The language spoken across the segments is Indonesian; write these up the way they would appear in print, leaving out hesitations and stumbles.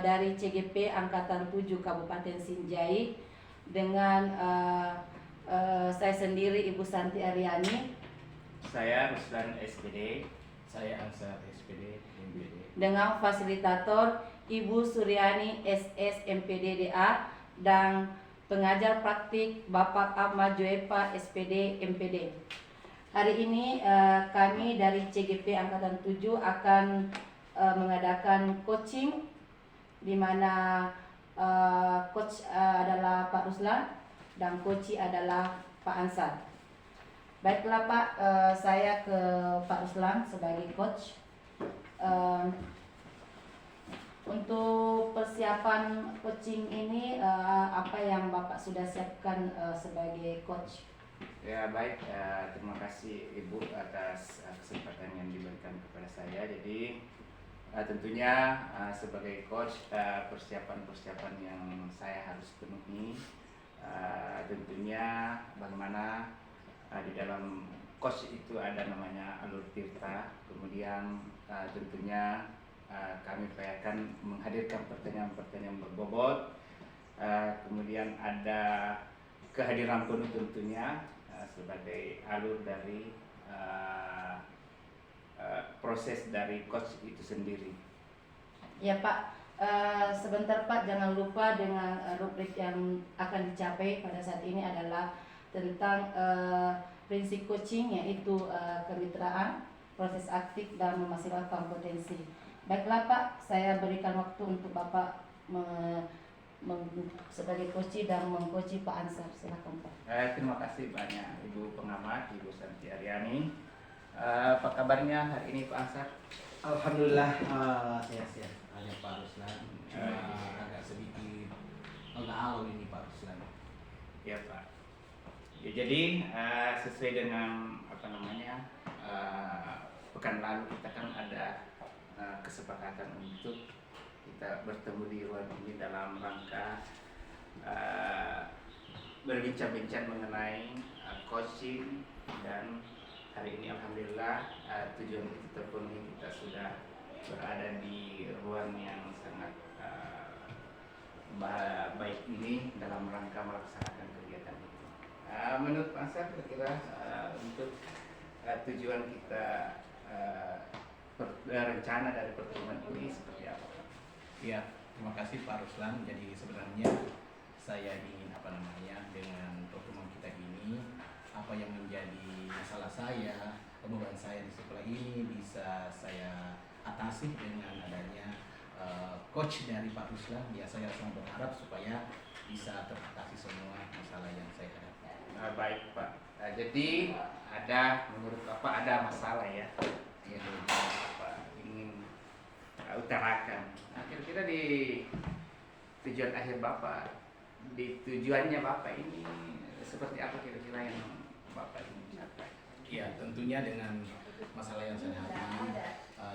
dari CGP Angkatan 7 Kabupaten Sinjai dengan saya sendiri Ibu Santi Aryani. Saya Ruslan SPD. Saya Ansar SPD MPD. Dengan fasilitator Ibu Suryani SS MPD DA dan pengajar praktik Bapak Ahmad Joepa SPD MPD. Hari ini kami dari CGP Angkatan 7 akan mengadakan coaching di mana coach adalah Pak Ruslan dan coach adalah Pak Ansar. Baiklah Pak, saya ke Pak Ruslan sebagai coach. Untuk persiapan coaching ini apa yang Bapak sudah siapkan sebagai coach? Ya baik, terima kasih Ibu atas kesempatan yang diberikan kepada saya. Jadi tentunya sebagai coach persiapan-persiapan yang saya harus penuhi, tentunya bagaimana di dalam coach itu ada namanya alur tirta. Kemudian tentunya kami upayakan menghadirkan pertanyaan-pertanyaan berbobot. Kemudian ada kehadiran penuh tentunya sebagai alur dari proses dari coach itu sendiri. Ya Pak, sebentar Pak, jangan lupa dengan rubrik yang akan dicapai pada saat ini adalah tentang prinsip coaching, yaitu kemitraan, proses aktif, dan memaksimalkan potensi. Baiklah Pak, saya berikan waktu untuk Bapak sebagai coach dan mengcoach Pak Ansar. Silakan Pak. Terima kasih banyak Ibu pengamat, Ibu Santi Aryani. Apa kabarnya hari ini Pak Ansar? Alhamdulillah sehat-sehat. Ada Pak Ruslan. Agak sedikit galau ini Pak Ruslan. Ya Pak. Ya, jadi sesuai dengan pekan lalu kita kan ada kesepakatan untuk kita bertemu di ruang ini dalam rangka berbincang-bincang mengenai coaching, dan hari ini alhamdulillah tujuan itu terpenuhi. Kita sudah berada di ruang yang sangat baik ini dalam rangka melaksanakan kegiatan itu. Menurut Pak Ansar, kira-kira untuk tujuan kita rencana dari pertemuan ini seperti apa Pak? Ya, terima kasih Pak Ruslan. Jadi sebenarnya saya ingin dengan pertemuan kita ini, apa yang menjadi masalah saya, beban saya di sekolah ini bisa saya atasi dengan adanya coach dari Pak Ruslan. Ya, saya sangat berharap supaya bisa teratasi semua masalah yang saya hadapi. Baik Pak. Jadi menurut Bapak ada masalah ya yang Bapak ingin utarakan. Kira-kira di tujuan akhir Bapak, di tujuannya Bapak ini seperti apa kira-kira yang Bapak ingin capai? Ya, tentunya dengan masalah yang saya hadapi,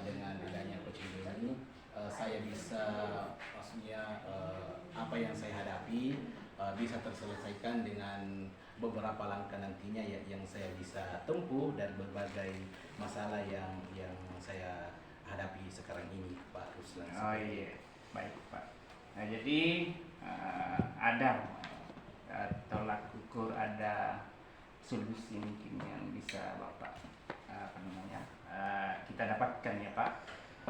dengan adanya coaching ini, saya bisa apa yang saya hadapi bisa terselesaikan dengan beberapa langkah nantinya yang saya bisa tempuh dan berbagai masalah yang saya hadapi sekarang ini Pak Ruslan. Oh iya, baik Pak. Nah jadi ada tolak ukur, ada solusi mungkin yang bisa Bapak kita dapatkan ya Pak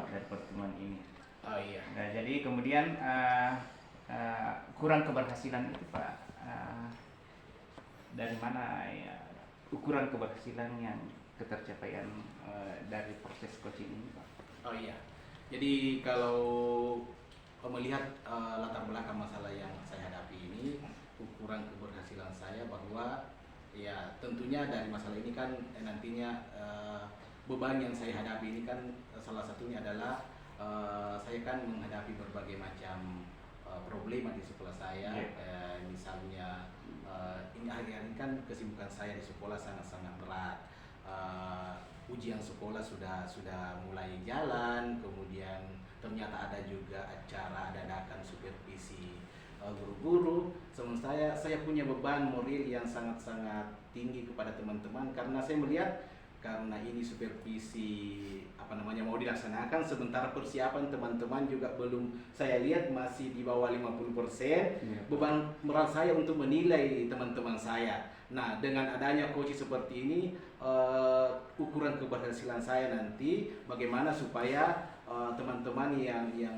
dari pertemuan ini. Oh iya. Nah, jadi kemudian ukuran keberhasilan itu Pak, dari mana ya ukuran keberhasilan yang ketercapaian dari proses coaching ini Pak? Oh iya. Jadi kalau melihat latar belakang masalah yang saya hadapi ini, ukuran keberhasilan saya bahwa ya tentunya dari masalah ini kan nantinya beban yang saya hadapi ini kan salah satunya adalah saya kan menghadapi berbagai macam problema di sekolah saya. Misalnya ini hari-hari kan kesibukan saya di sekolah sangat-sangat berat. Ujian sekolah sudah mulai jalan, kemudian ternyata ada juga acara dadakan supervisi guru-guru. Sementara saya punya beban moral yang sangat-sangat tinggi kepada teman-teman karena saya melihat karena ini supervisi mau dilaksanakan, sementara persiapan teman-teman juga belum, saya lihat masih di bawah 50%. Beban moral saya untuk menilai teman-teman saya. Nah, dengan adanya coach seperti ini, ukuran keberhasilan saya nanti bagaimana supaya teman-teman yang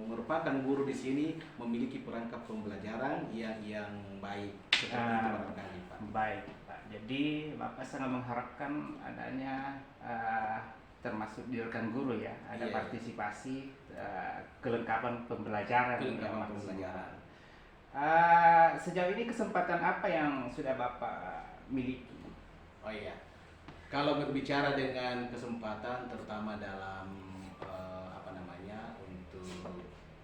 merupakan guru di sini memiliki perangkat pembelajaran yang baik seperti itu barangkali, Pak. Baik, Pak. Jadi Bapak sangat mengharapkan adanya termasuk di rekan guru ya, ada Iya. partisipasi kelengkapan pembelajaran. Kelengkapan yang maksimal. pembelajaran. Sejauh ini kesempatan apa yang sudah Bapak miliki? Oh iya, kalau berbicara dengan kesempatan, terutama dalam untuk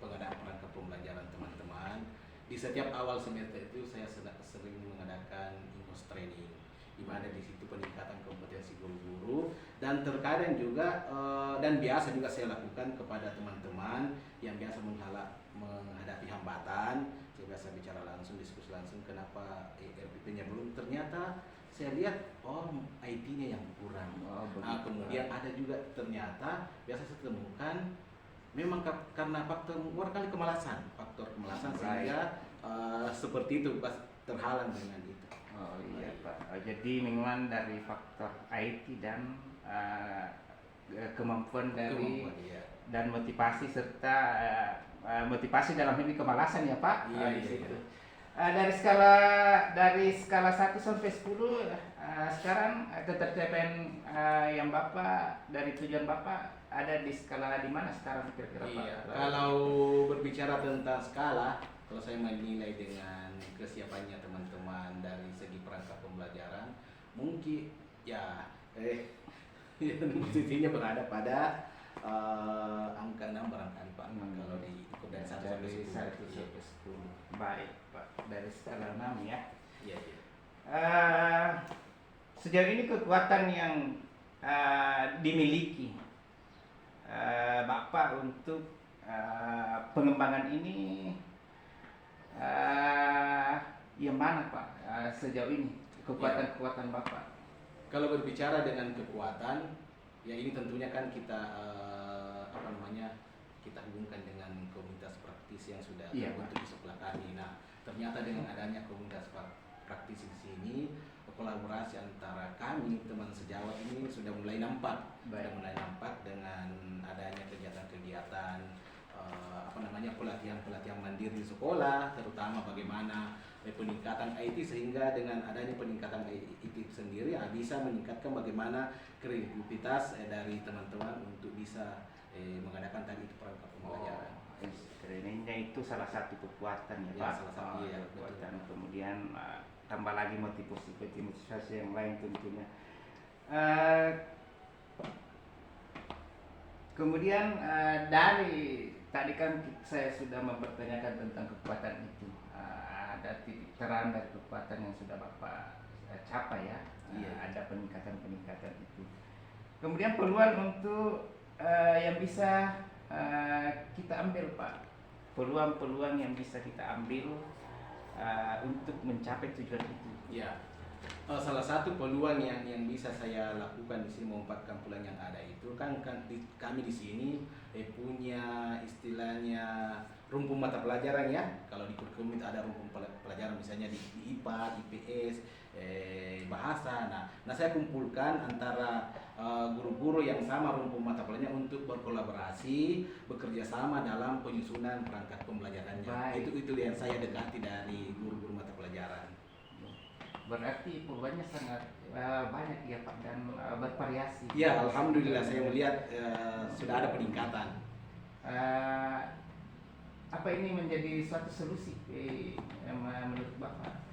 pengadaan perangkat pembelajaran teman-teman, di setiap awal semester itu saya sering mengadakan IMOS training, di mana di situ peningkatan kompetensi guru-guru, dan terkadang juga dan biasa juga saya lakukan kepada teman-teman yang biasa menghadapi hambatan. Saya biasa bicara langsung, diskusi langsung, kenapa RPP-nya belum, ternyata saya lihat IT-nya yang kurang. Kemudian ada juga ternyata biasa saya temukan memang karena faktor faktor kemalasan sehingga seperti itu pas terhalang dengan itu. Oh iya Pak. Jadi memang dari faktor IT dan kemampuan dari Iya. dan motivasi serta motivasi dalam ini kemalasan ya Pak. Iya, Di iya, situ. iya. Dari skala 1 sampai 10 sekarang ketercapaian yang Bapak dari tujuan Bapak ada di skala di mana sekarang kira-kira Pak? Iya. Kalau berbicara tentang skala, kalau saya menilai dengan kesiapannya teman-teman dari segi perangkat pembelajaran, mungkin ya posisinya berada pada angka 6 barangkali Pak. Kalau diikut dari 1 sampai 10. 1 sampai 10. Baik Pak, dari skala 6 ya. Iya, iya. Sejauh ini kekuatan yang dimiliki Bapak untuk pengembangan ini yang mana Pak sejauh ini kekuatan-kekuatan Bapak? Kalau berbicara dengan kekuatan, ya ini tentunya kan kita kita hubungkan dengan komunitas praktis yang sudah terbentuk di sebelah kami. Nah, ternyata dengan adanya komunitas praktis di sini, kolaborasi antara kami teman sejawat ini sudah mulai nampak. Sudah mulai nampak dengan adanya kegiatan-kegiatan pelatihan mandiri di sekolah, terutama bagaimana peningkatan IT, sehingga dengan adanya peningkatan IT sendiri bisa meningkatkan bagaimana kreativitas dari teman-teman untuk bisa mengadakan tadi itu perangkat pembelajaran. Trainingnya itu salah satu kekuatan ya Ya, Pak. salah satu, iya, Kekuatan. betul. Kemudian tambah lagi motivasi yang lain tentunya. Kemudian dari tadi kan saya sudah mempertanyakan tentang kekuatan itu. Ada titik terang dari kekuatan yang sudah Bapak capai ya. Iya. Ada peningkatan itu. Kemudian peluang untuk yang bisa kita ambil Pak. Peluang-peluang yang bisa kita ambil untuk mencapai tujuan itu. Ya, salah satu peluang yang bisa saya lakukan di sini, memanfaatkan peluang yang ada itu kan kami di sini punya istilahnya rumpun mata pelajaran ya. Kalau di kurikulum itu ada rumpun pelajaran, misalnya di IPA, IPS, bahasa. Nah saya kumpulkan antara guru-guru yang sama rumpun mata pelajaran untuk berkolaborasi, bekerja sama dalam penyusunan perangkat pembelajarannya. Baik. Itu yang saya dekati dari guru-guru mata pelajaran. Berarti peluangnya sangat banyak ya Pak, dan bervariasi. Ya, alhamdulillah saya melihat sudah ada peningkatan. Apa ini menjadi suatu solusi menurut Bapak?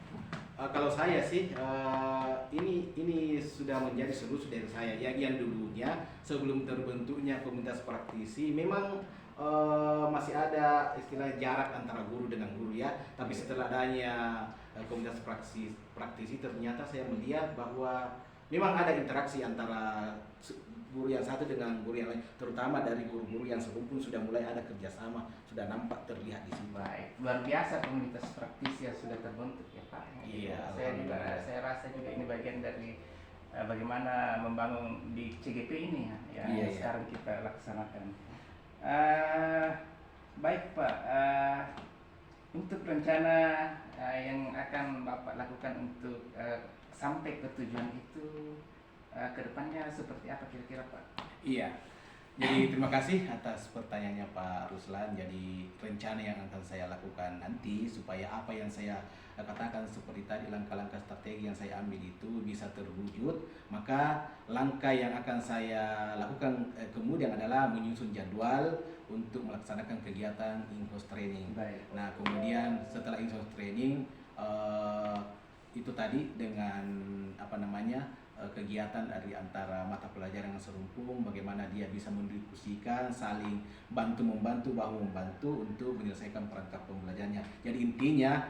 Kalau saya sih ini sudah menjadi solusi dari saya yang dulunya sebelum terbentuknya komunitas praktisi memang masih ada istilah jarak antara guru dengan guru ya, tapi setelah adanya komunitas praktisi ternyata saya melihat bahwa memang ada interaksi antara guru yang satu dengan guru yang lain, terutama dari guru-guru yang serumpun sudah mulai ada kerjasama, sudah nampak terlihat di sini. Baik, luar biasa komunitas praktisi yang sudah terbentuk ya Pak. Iya, Saya rasa juga ini bagian dari bagaimana membangun di CGP ini ya, yang Iya, iya. sekarang kita laksanakan. Baik Pak, untuk rencana yang akan Bapak lakukan untuk sampai ke tujuan itu ke depannya seperti apa kira-kira Pak? Iya. Jadi terima kasih atas pertanyaannya Pak Ruslan. Jadi rencana yang akan saya lakukan nanti supaya apa yang saya katakan seperti tadi langkah-langkah strategi yang saya ambil itu bisa terwujud, maka langkah yang akan saya lakukan kemudian adalah menyusun jadwal untuk melaksanakan kegiatan in-house training. Baik. Nah, kemudian setelah in-house training itu tadi dengan apa namanya kegiatan dari antara mata pelajaran yang serumpun, bagaimana dia bisa mendiskusikan, saling bantu-membantu, bahu-membantu untuk menyelesaikan perangkap pembelajarannya. Jadi intinya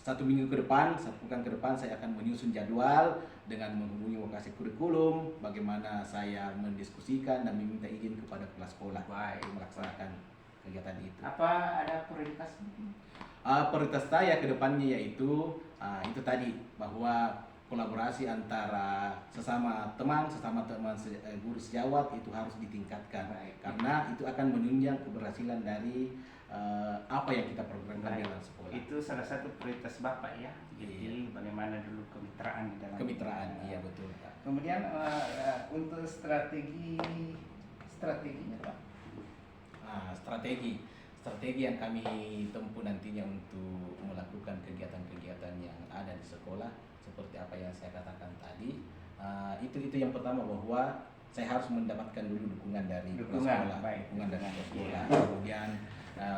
1 minggu ke depan, 1 pekan ke depan saya akan menyusun jadwal dengan menghubungi lokasi kurikulum, bagaimana saya mendiskusikan dan meminta izin kepada kepala sekolah Baik. untuk melaksanakan kegiatan itu. Apa ada prioritas mungkin? Prioritas saya ke depannya yaitu itu tadi, bahwa kolaborasi antara sesama teman guru sejawat itu harus ditingkatkan. Baik. Karena itu akan menunjang keberhasilan dari apa yang kita programkan Baik. dalam sekolah. Itu salah satu prioritas Bapak ya. Jadi Iya. bagaimana dulu kemitraan di dalam Kemitraan, iya betul Pak. Kemudian untuk strateginya Pak. Strategi yang kami tempuh nantinya untuk melakukan kegiatan-kegiatan yang ada di sekolah seperti apa yang saya katakan tadi, itu yang pertama, bahwa saya harus mendapatkan dulu dukungan dari kepala sekolah, baik. dukungan dari kepala sekolah. Iya. Kemudian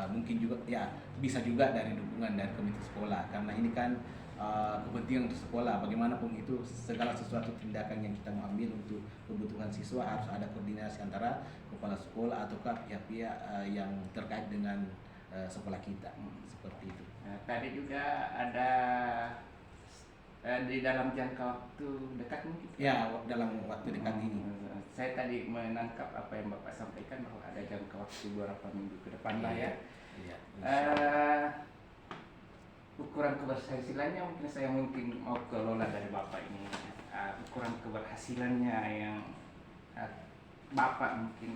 mungkin juga ya bisa juga dari dukungan dari komite sekolah, karena ini kan kepentingan untuk sekolah. Bagaimanapun itu segala sesuatu tindakan yang kita mau ambil untuk kebutuhan siswa harus ada koordinasi antara kepala sekolah ataukah pihak-pihak yang terkait dengan sekolah kita, seperti itu. Nah, tadi juga ada di dalam jangka waktu dekat mungkin. Ya, dalam waktu dekat ini. Saya tadi menangkap apa yang Bapak sampaikan bahwa ada jangka waktu beberapa minggu ke depan lah ya. Iya. Ukuran keberhasilannya mungkin mau kelola dari Bapak ini. Ukuran keberhasilannya yang Bapak mungkin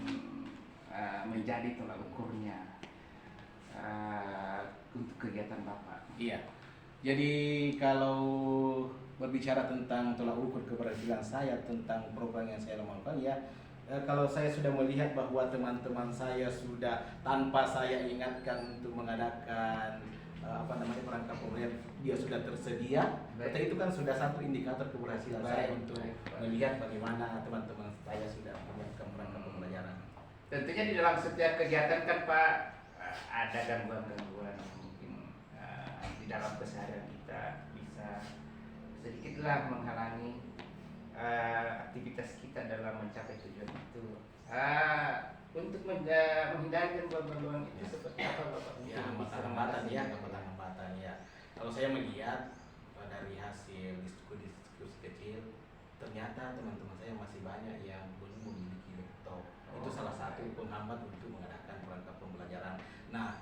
menjadi tolak ukurnya untuk kegiatan Bapak. Iya. Jadi kalau berbicara tentang tolak ukur keberhasilan saya tentang program yang saya lakukan, ya kalau saya sudah melihat bahwa teman-teman saya sudah tanpa saya ingatkan untuk mengadakan perangkap pembelajaran, dia sudah tersedia. Berarti itu kan sudah satu indikator keberhasilan saya untuk melihat bagaimana teman-teman saya sudah menyiapkan perangkap pembelajaran. Tentunya di dalam setiap kegiatan kan Pak ada gangguan-gangguan mungkin di dalam keseharian kita bisa sedikitlah menghalangi aktivitas kita dalam mencapai tujuan itu. Untuk menghindari gangguan-gangguan itu seperti apa Bapak? Ya, hambatan ya. Kalau saya melihat dari hasil diskusi kecil, ternyata teman-teman saya masih banyak yang belum memiliki laptop. Itu salah satu penghambat untuk mengadakan perangkap pembelajaran. Nah,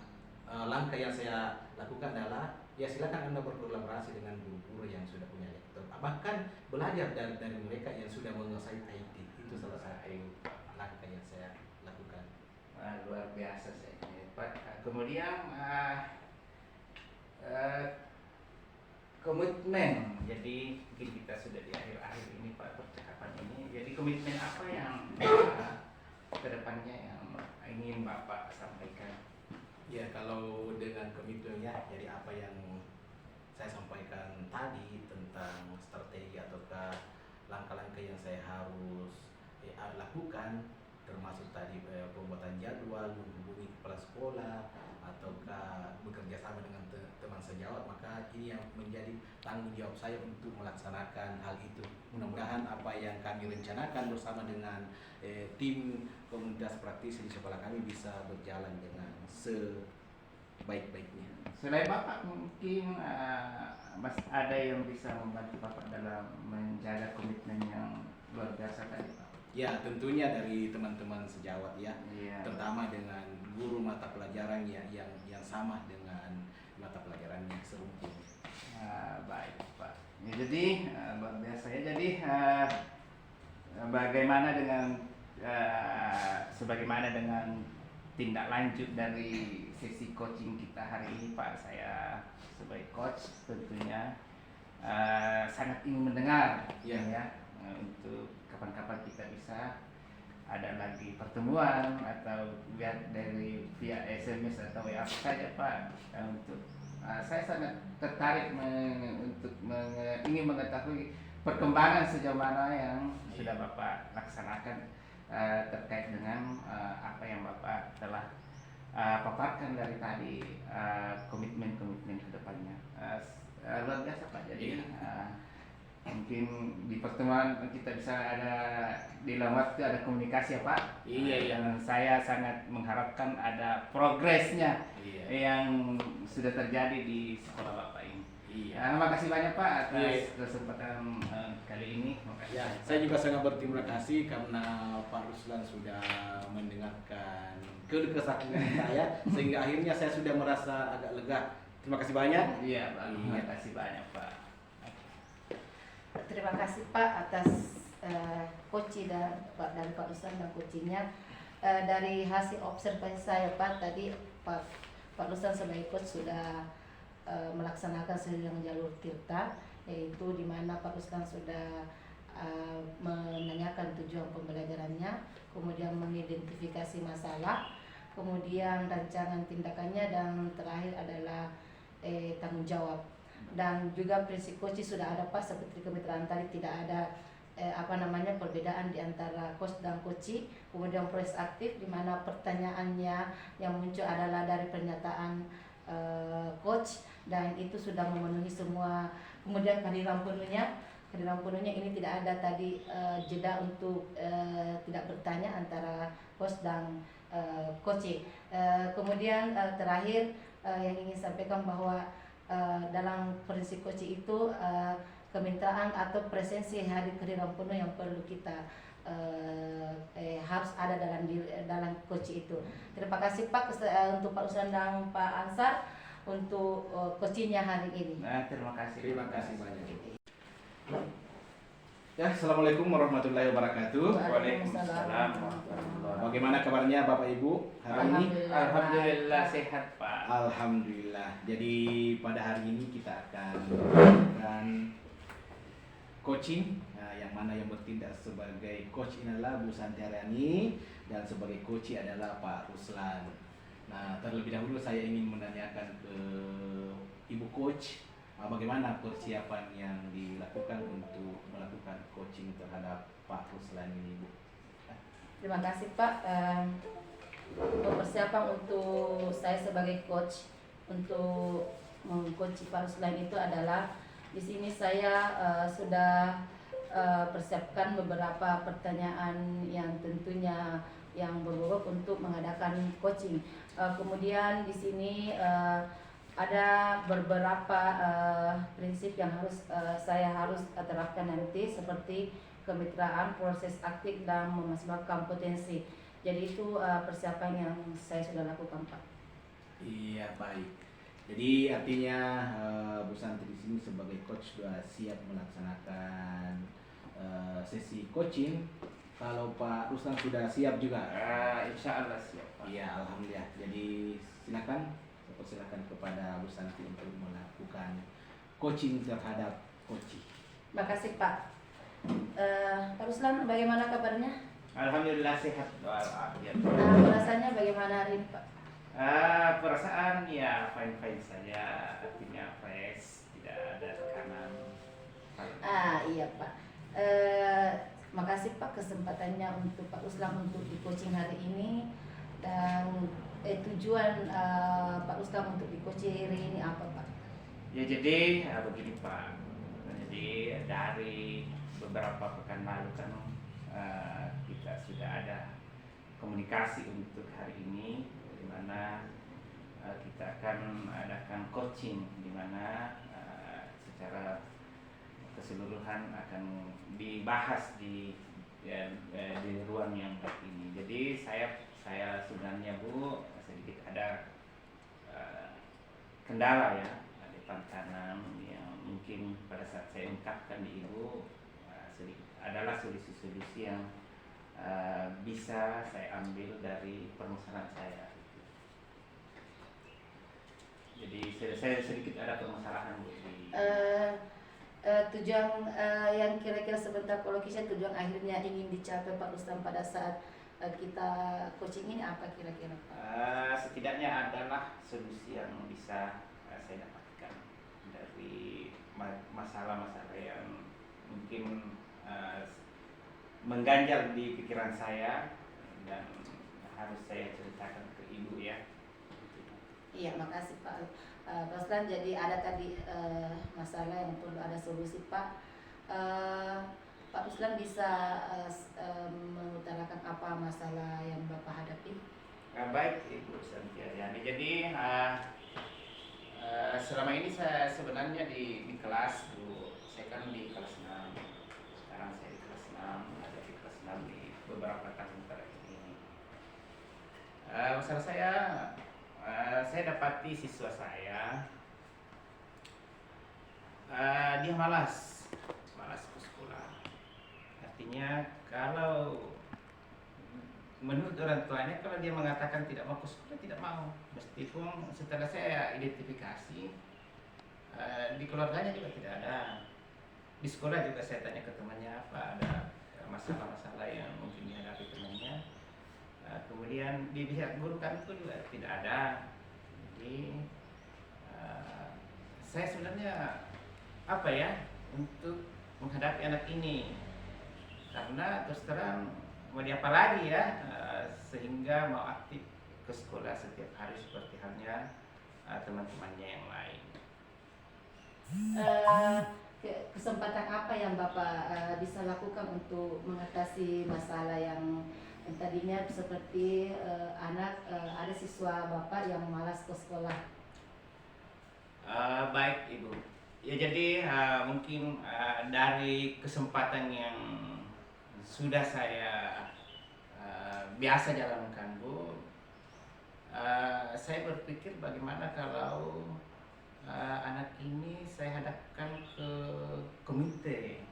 langkah yang saya lakukan adalah ya silakan Anda berkolaborasi dengan guru-guru yang sudah punya laptop. Bahkan belajar dari mereka yang sudah menguasai IT. Itu salah satu langkah yang saya lakukan. Luar biasa saya Pak. Kemudian komitmen. Jadi mungkin kita sudah di akhir-akhir ini Pak percakapan ini. Jadi komitmen apa yang kedepannya yang ingin Bapak sampaikan? Ya, kalau dengan komitmennya, jadi apa yang saya sampaikan tadi tentang strategi ataukah langkah-langkah yang saya harus lakukan, termasuk tadi pembuatan jadwal, menghubungi kepala sekolah, ataukah bekerja sama dengan teman sejawat, maka ini yang menjadi tanggung jawab saya untuk melaksanakan hal itu. Mudah-mudahan apa yang kami rencanakan bersama dengan tim komunitas praktisi di sekolah kami bisa berjalan dengan sebaik-baiknya. Selain Bapak mungkin Mas ada yang bisa membantu Bapak dalam menjaga komitmen yang luar biasa tadi Pak? Ya, tentunya dari teman-teman sejawat ya, Iya. terutama dengan guru mata pelajaran yang sama dengan mata pelajaran yang serumpun. Baik Pak. Ya, jadi luar biasa ya. Jadi bagaimana dengan sebagaimana dengan tindak lanjut dari sesi coaching kita hari ini, Pak? Saya sebagai coach tentunya sangat ingin mendengar ya, untuk kapan-kapan kita bisa ada lagi pertemuan atau lihat dari via SMS atau WA saja, Pak. Untuk saya sangat tertarik ingin mengetahui perkembangan sejauh mana yang sudah Bapak laksanakan terkait dengan apa yang Bapak telah paparkan dari tadi, komitmen-komitmen kedepannya. Luar biasa, Pak. Jadi mungkin di pertemuan kita bisa ada di dalam waktu ada komunikasi ya, Pak. Iya. Dan saya sangat mengharapkan ada progresnya yang sudah terjadi di sekolah Bapak ini. Iya. Terima kasih banyak, Pak, atas kesempatan kali ini. Makasih. Ya, saya juga sangat berterima kasih karena Pak Ruslan sudah mendengarkan keluh kesah saya sehingga akhirnya saya sudah merasa agak lega. Terima kasih banyak. Iya, Pak. Terima kasih banyak, Pak. Terima kasih Pak atas coaching dari Pak Ruslan dan coachingnya. Dari hasil observasi saya Pak, tadi Pak Ruslan sebagai coach sudah melaksanakan sidang jalur Tirta, yaitu di mana Pak Ruslan sudah menanyakan tujuan pembelajarannya, kemudian mengidentifikasi masalah, kemudian rancangan tindakannya, dan terakhir adalah tanggung jawab. Dan juga prinsip coaching sudah ada Pak, seperti kemitraan tadi tidak ada perbedaan di antara coach dan coaching. Kemudian proses aktif di mana pertanyaannya yang muncul adalah dari pernyataan coach, dan itu sudah memenuhi semua. Kemudian kehadiran penuhnya ini tidak ada tadi jeda untuk tidak bertanya antara coach dan coaching. Kemudian terakhir yang ingin sampaikan bahwa dalam prinsip coaching itu kemitraan atau presensi kehadiran penuh yang perlu kita harus ada dalam coaching itu. Terima kasih Pak untuk Pak Ruslan dan Pak Ansar untuk coachingnya hari ini. Terima kasih. Terima kasih banyak. Ya, assalamualaikum warahmatullahi wabarakatuh. Waalaikumsalam warahmatullahi. Bagaimana kabarnya Bapak Ibu hari ini? Alhamdulillah sehat, Pak. Alhamdulillah. Jadi pada hari ini kita akan melakukan coaching, yang mana yang bertindak sebagai coach ini adalah Bu Santi Aryani dan sebagai coach adalah Pak Ruslan. Nah, terlebih dahulu saya ingin menanyakan ke Ibu Coach, bagaimana persiapan yang dilakukan untuk melakukan coaching terhadap Pak Ruslan ini, Bu? Terima kasih Pak. Persiapan untuk saya sebagai coach untuk mengcoach Pak Ruslan itu adalah di sini saya sudah persiapkan beberapa pertanyaan yang tentunya yang berbobot untuk mengadakan coaching. Kemudian di sini ada beberapa prinsip yang saya harus terapkan nanti, seperti kemitraan, proses aktif, dan memaksimalkan potensi. Jadi itu persiapan yang saya sudah lakukan, Pak. Iya, baik. Jadi artinya Bu Santi di sini sebagai coach sudah siap melaksanakan sesi coaching. Kalau Pak Ruslan sudah siap juga? Insya Allah siap, Pak. Iya, alhamdulillah. Jadi silakan, saya persilakan kepada Bu Santi untuk melakukan coaching terhadap coaching. Terima kasih, Pak. Pak Ruslan, bagaimana kabarnya? Alhamdulillah sehat walafiat. Perasaannya bagaimana hari ini, Pak? Perasaan ya fine saja, artinya fresh, tidak ada tekanan. Iya Pak. Makasih Pak kesempatannya untuk Pak Ruslan untuk di coaching hari ini, dan tujuan Pak Ruslan untuk di coaching hari ini apa, Pak? Ya jadi begini, Pak. Jadi dari beberapa pekan lalu kan kita sudah ada komunikasi untuk hari ini, di mana kita akan adakan coaching, di mana secara keseluruhan akan dibahas di ruang yang baik ini. Jadi saya sebenarnya, Bu, sedikit ada kendala ya, ada tantangan yang mungkin pada saat saya ungkapkan di Ibu sedikit adalah solusi-solusi yang bisa saya ambil dari permasalahan saya. Jadi saya sedikit ada permasalahan Bu, di Tujuan yang kira-kira sebentar kolokisnya tujuan akhirnya ingin dicapai Pak Rustam pada saat kita coaching ini apa kira-kira Pak? setidaknya adalah solusi yang bisa saya dapatkan dari masalah-masalah yang mungkin mengganjal di pikiran saya dan harus saya ceritakan ke Ibu ya. Iya, makasih Pak Ruslan. Jadi ada tadi masalah yang perlu ada solusi Pak. Pak Ruslan bisa mengutarakan apa masalah yang Bapak hadapi? Baik Ibu Santiayani. Jadi selama ini saya sebenarnya di kelas Bu, saya kan di kelas 6. Sekarang saya di kelas 6, ada di kelas 6 di beberapa tahun terakhir ini. Masalah saya dapati siswa saya dia malas ke sekolah. Artinya kalau menurut orang tuanya, kalau dia mengatakan tidak mau ke sekolah, tidak mau. Meskipun setelah saya identifikasi di keluarganya juga tidak ada. Di sekolah juga saya tanya ke temannya apa ada masalah-masalah yang mungkin dihadapi temannya. Kemudian di pihak guru kami pun juga tidak ada. Jadi saya sebenarnya apa ya untuk menghadapi anak ini, karena terus terang mau diapa lagi ya, sehingga mau aktif ke sekolah setiap hari seperti halnya teman-temannya yang lain. Kesempatan apa yang Bapak bisa lakukan untuk mengatasi masalah yang tadinya seperti ada siswa Bapak yang malas ke sekolah? Baik Ibu. Ya jadi mungkin dari kesempatan yang sudah saya biasa jalankan Bu, saya berpikir bagaimana kalau anak ini saya hadapkan ke komite,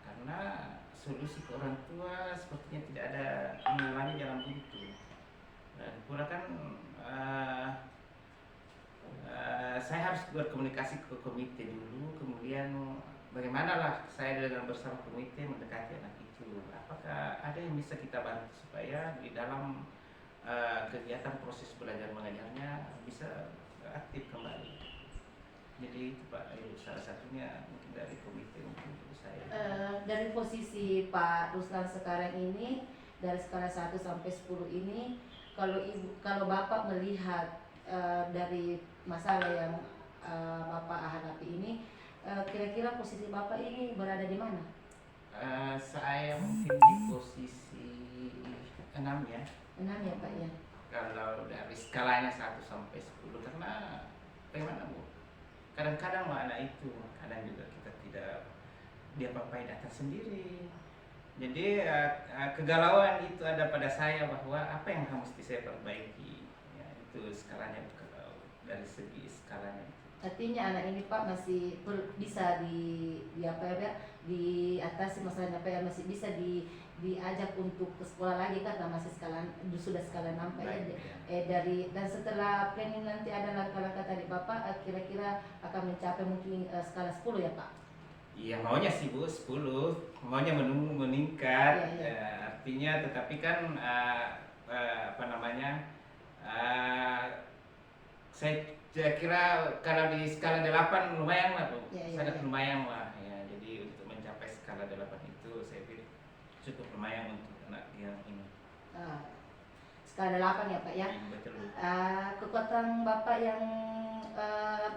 karena solusi ke orang tua sepertinya tidak ada hubungannya jalan buntu. Dan pula kan saya harus berkomunikasi ke komite dulu, kemudian bagaimanalah saya dengan bersama komite mendekati anak itu. Apakah ada yang bisa kita bantu supaya di dalam kegiatan proses belajar mengajarnya bisa aktif kembali. Jadi itu Pak, salah satunya mungkin dari komite mungkin untuk saya. Dari posisi Pak Ruslan sekarang ini, dari skala 1 sampai 10 ini, kalau Bapak melihat dari masalah yang Bapak hadapi ini, kira-kira posisi Bapak ini berada di mana? Saya mungkin di posisi 6 ya. 6 ya Pak ya. Kalau dari skalanya 1 sampai 10, karena bagaimana Bu? Kadang-kadang anak itu, kadang juga kita tidak dia papai datang sendiri. Jadi kegalauan itu ada pada saya bahwa apa yang mesti saya perbaiki. Ya, itu skalanya kalau dari segi skalanya. Artinya anak ini Pak masih bisa diatasi masalahnya Pak ya, masih bisa diajak untuk ke sekolah lagi karena masih sudah skala 6 Pak ya. Dan setelah planning nanti ada langkah-langkah tadi Bapak kira-kira akan mencapai mungkin skala 10 ya Pak? Iya, maunya sih Bu 10, maunya meningkat. Ya. Artinya tetapi kan saya kira kalau di skala 8 lumayan lah Bu, sangat lumayan lah ya. Jadi untuk mencapai skala 8 itu saya pikir cukup lumayan untuk anak yang ini. Skala 8 ya Pak ya. Betul. Kekuatan Bapak yang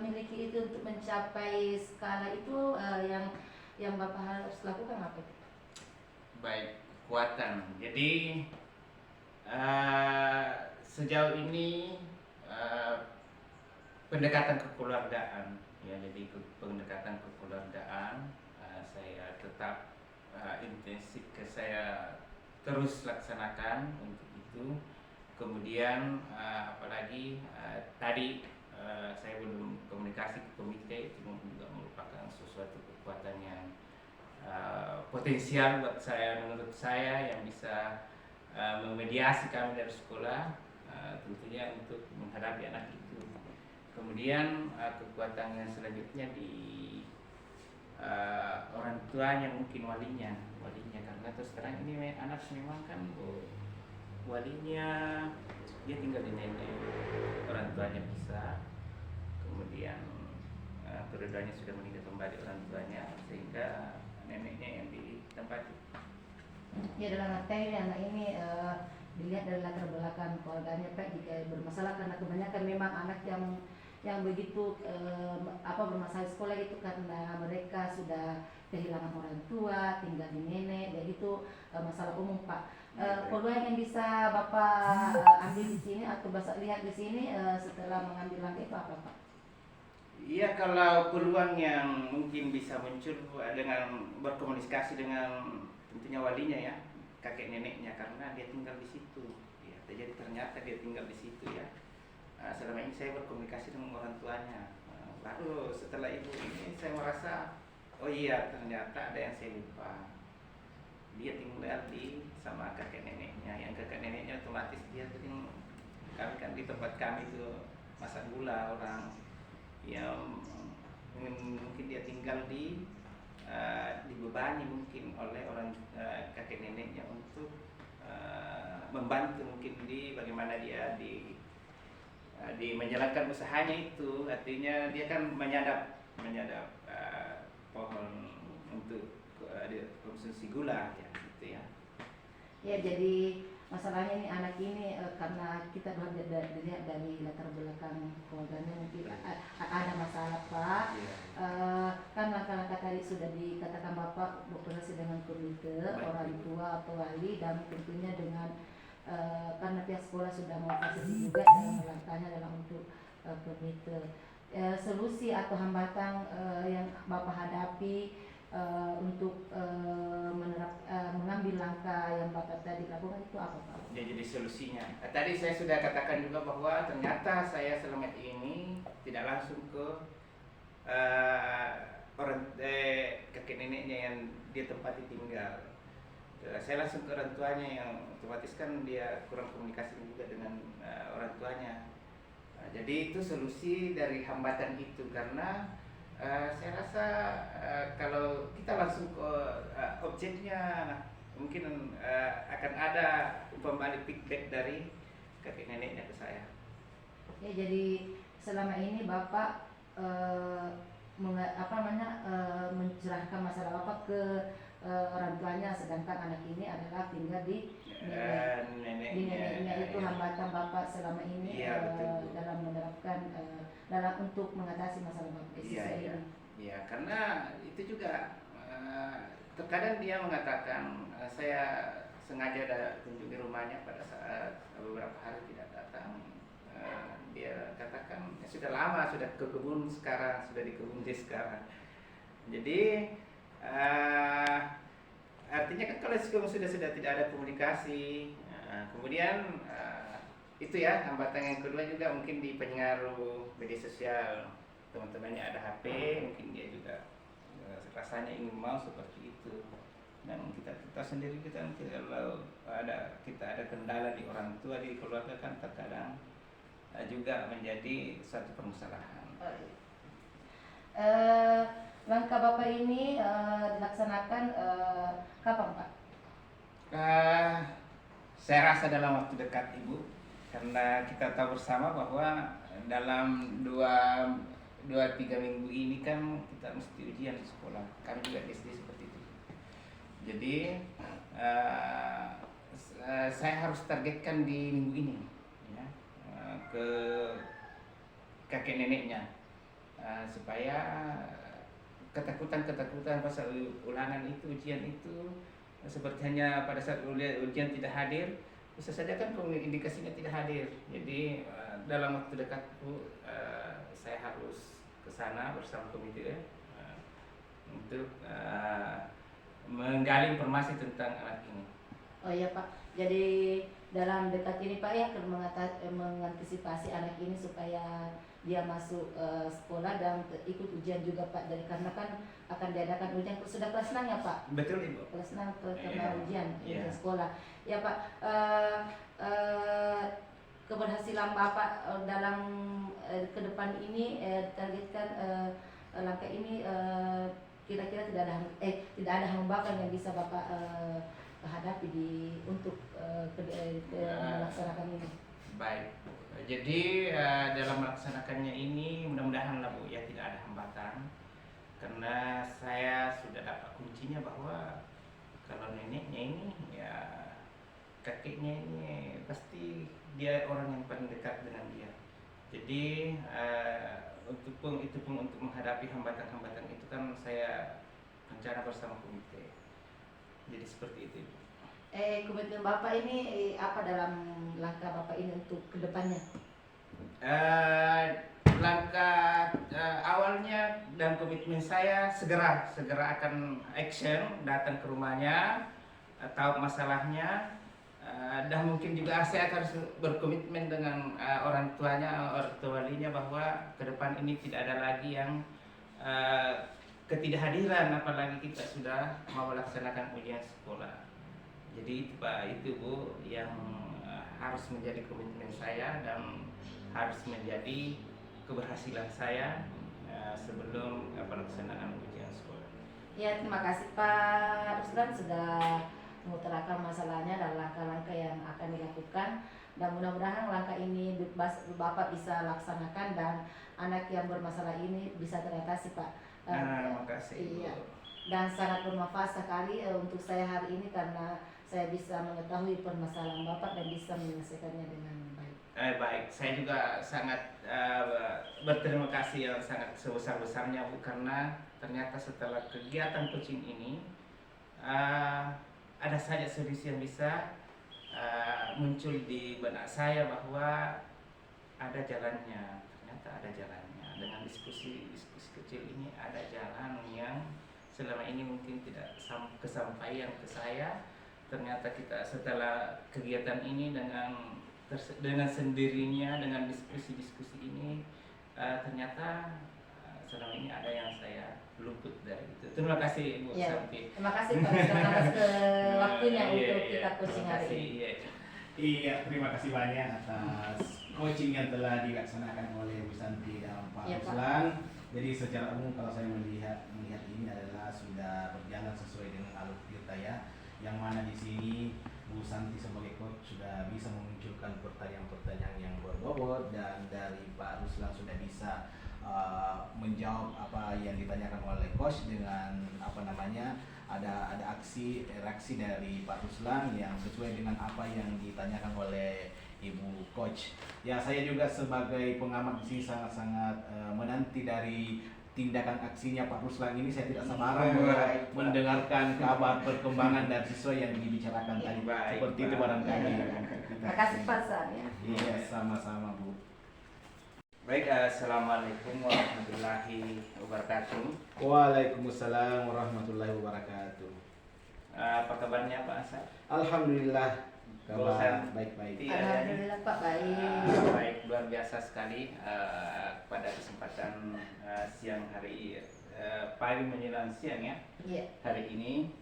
miliki itu untuk mencapai skala itu yang Bapak harus lakukan apa? Baik, kekuatan. Jadi sejauh ini pendekatan kekeluargaan ya, jadi pendekatan kekeluargaan saya tetap intensif saya terus laksanakan untuk itu. Kemudian apalagi tadi saya belum komunikasi ke komite, itu juga merupakan sesuatu kekuatan yang potensial buat saya, menurut saya, yang bisa memediasi kami dari sekolah, tentunya untuk menghadapi anak itu. Kemudian kekuatan yang selanjutnya di orang tuanya, mungkin walinya karena terus terang ini anak memang kan walinya dia tinggal di nenek, orang tuanya bisa, kemudian keduanya sudah meninggal kembali orang tuanya, sehingga neneknya yang ditempati. Ya, dalam arti anak ini dilihat dari latar belakang keluarganya Pak, jika bermasalah karena kebanyakan memang anak yang begitu bermasalah di sekolah itu karena mereka sudah kehilangan orang tua, tinggal di nenek, dan itu masalah umum Pak. Peluang yang bisa Bapak ambil di sini atau Bapak lihat di sini setelah mengambil langkah itu apa Pak? Iya, kalau peluang yang mungkin bisa muncul dengan berkomunikasi dengan tentunya walinya ya, kakek neneknya, karena dia tinggal di situ. Ya, jadi ternyata dia tinggal di situ ya. Selama ini saya berkomunikasi dengan orang tuanya. Baru setelah itu ini saya merasa, oh iya ternyata ada yang saya lupa. Dia tinggal sama kakek neneknya, yang kakek neneknya otomatis dia kami kan di tempat kami itu masak gula orang yang mungkin dia tinggal dibebani mungkin oleh orang kakek neneknya untuk membantu mungkin bagaimana dia di menjalankan usahanya itu. Artinya dia kan menyadap pohon untuk konsumsi gula ya, gitu ya. Ya, jadi masalahnya ini anak ini karena kita dilihat dari latar belakang keluarganya mungkin ada masalah Pak. Kan langkah-langkah tadi sudah dikatakan Bapak berkoordinasi dengan komite orang tua atau wali, dan tentunya dengan karena pihak sekolah sudah memfasilitasi juga dalam langkahnya dalam untuk komite. Solusi atau hambatan yang Bapak hadapi untuk mengambil langkah yang Bapak tadi lakukan itu apa Pak? Ya, jadi solusinya. Tadi saya sudah katakan juga bahwa ternyata saya selama ini tidak langsung ke kakek neneknya yang dia tempati tinggal. Saya langsung ke orang tuanya, yang otomatis kan dia kurang komunikasi juga dengan orang tuanya. Jadi itu solusi dari hambatan itu, karena saya rasa kalau kita langsung ke objeknya mungkin akan ada pembalik feedback dari kakek neneknya ke saya. Ya, jadi selama ini Bapak mencerahkan masalah Bapak ke orang tuanya, sedangkan anak ini adalah tinggal di neneknya. Itu hambatan Bapak selama ini dalam menerapkan dalam untuk mengatasi masalah Bapak ini. Iya, karena itu juga terkadang dia mengatakan saya sengaja kunjungi rumahnya pada saat beberapa hari tidak datang. Dia katakan sudah lama, sudah ke kebun sekarang, sudah di kebun sekarang. Jadi artinya kan kalau sudah tidak ada komunikasi, kemudian itu ya hambatan yang kedua juga mungkin di pengaruh media sosial. Teman-temannya ada HP, mungkin dia juga rasanya ingin mau seperti itu. Dan kita sendiri kalau kita ada kendala di orang tua, di keluarga, kan terkadang juga menjadi satu permasalahan. Langkah Bapak ini dilaksanakan kapan Pak? Saya rasa dalam waktu dekat Ibu, karena kita tahu bersama bahwa dalam 2-3 minggu ini kan kita mesti ujian di sekolah. Kami juga di SD seperti itu. Jadi saya harus targetkan di minggu ini ya, ke kakek neneknya, supaya ketakutan pasal ulangan itu, ujian itu, seperti hanya pada saat ujian tidak hadir, bisa saja kan indikasinya tidak hadir. Jadi dalam waktu dekat saya harus ke sana bersama komite untuk menggali informasi tentang anak ini. Oh iya Pak, jadi dalam dekat ini Pak ya, mengantisipasi anak ini supaya dia masuk sekolah dan ikut ujian juga Pak, dari karena kan akan diadakan ujian sudah kelas 6 ya Pak, Betul Ibu. kelas 6 karena Iya. ujian Iya. sekolah ya Pak. Keberhasilan Bapak dalam ke depan ini targetkan langkah ini kira-kira tidak ada hambatan yang bisa Bapak hadapi untuk melaksanakan ini. Baik. Jadi dalam melaksanakannya ini mudah-mudahan lah Bu ya tidak ada hambatan, karena saya sudah dapat kuncinya bahwa kalau neneknya ini ya kakeknya ini pasti dia orang yang paling dekat dengan dia. Jadi itu pun untuk menghadapi hambatan-hambatan itu kan saya rencana bersama komite. Jadi seperti itu. Komitmen Bapak ini apa dalam langkah Bapak ini untuk kedepannya? Langkah awalnya dan komitmen saya segera akan action, datang ke rumahnya, tahu masalahnya, dan mungkin juga saya harus berkomitmen dengan orang tua walinya bahwa ke depan ini tidak ada lagi yang ketidakhadiran, apalagi kita sudah mau melaksanakan ujian sekolah. Jadi itu Pak, itu Bu yang harus menjadi komitmen saya dan harus menjadi keberhasilan saya sebelum pelaksanaan ujian sekolah. Ya, terima kasih Pak Ruslan sudah mengutarakan masalahnya dan langkah-langkah yang akan dilakukan, dan mudah-mudahan langkah ini Bapak bisa laksanakan dan anak yang bermasalah ini bisa teratasi Pak. Terima kasih. Iya. Dan sangat bermanfaat sekali untuk saya hari ini karena saya bisa mengetahui permasalahan Bapak dan bisa menyelesaikannya dengan baik. Baik, saya juga sangat berterima kasih yang sangat sebesar-besarnya Bu, karena ternyata setelah kegiatan coaching ini ada saja solusi yang bisa muncul di benak saya bahwa ada jalannya, ternyata ada jalannya. Dengan diskusi kecil ini ada jalan yang selama ini mungkin tidak kesampaian ke saya. Ternyata kita setelah kegiatan ini dengan sendirinya, dengan diskusi ini ternyata selama ini ada yang saya luput dari itu. Terima kasih Ibu Santi. Terima kasih Pak Ruslan atas waktunya untuk kita coaching hari ini. Iya, terima kasih banyak atas coaching yang telah dilaksanakan oleh Bu Santi dan Pak Ruslan. Jadi secara umum kalau saya melihat ini adalah sudah berjalan sesuai dengan alur kita ya, yang mana di sini Bu Santi sebagai coach sudah bisa memunculkan pertanyaan-pertanyaan yang berbobot, dan dari Pak Ruslan sudah bisa menjawab apa yang ditanyakan oleh coach dengan ada reaksi dari Pak Ruslan yang sesuai dengan apa yang ditanyakan oleh Ibu Coach. Ya, saya juga sebagai pengamat di sini sangat-sangat menanti dari tindakan aksinya Pak Ruslan ini. Saya tidak sabaran mendengarkan kabar perkembangan dan siswa yang dibicarakan tadi. Seperti itu barangkali. Terima kasih Pak Ruslan ya. Iya, sama-sama Bu. Baik, assalamualaikum warahmatullahi wabarakatuh. Waalaikumsalam warahmatullahi wabarakatuh. Apa kabarnya Pak Asad? Alhamdulillah, kabar baik-baik. Alhamdulillah Pak, baik. Baik, luar biasa sekali pada kesempatan siang hari pagi menjelang siang ya. Iya. Hari ini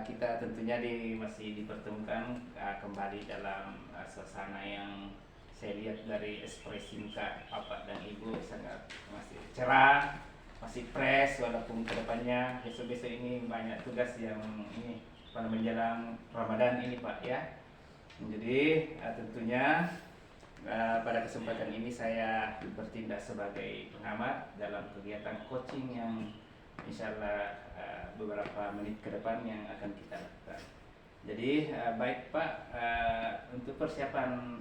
kita tentunya masih dipertemukan kembali dalam suasana yang saya lihat dari ekspresi muka Bapak dan Ibu sangat masih cerah, masih fresh, walaupun kedepannya besok-besok ini banyak tugas yang ini pada menjelang Ramadan ini Pak ya. Jadi tentunya pada kesempatan ini saya bertindak sebagai pengamat dalam kegiatan coaching yang insya Allah beberapa menit ke depan yang akan kita lakukan. Jadi baik Pak, untuk persiapan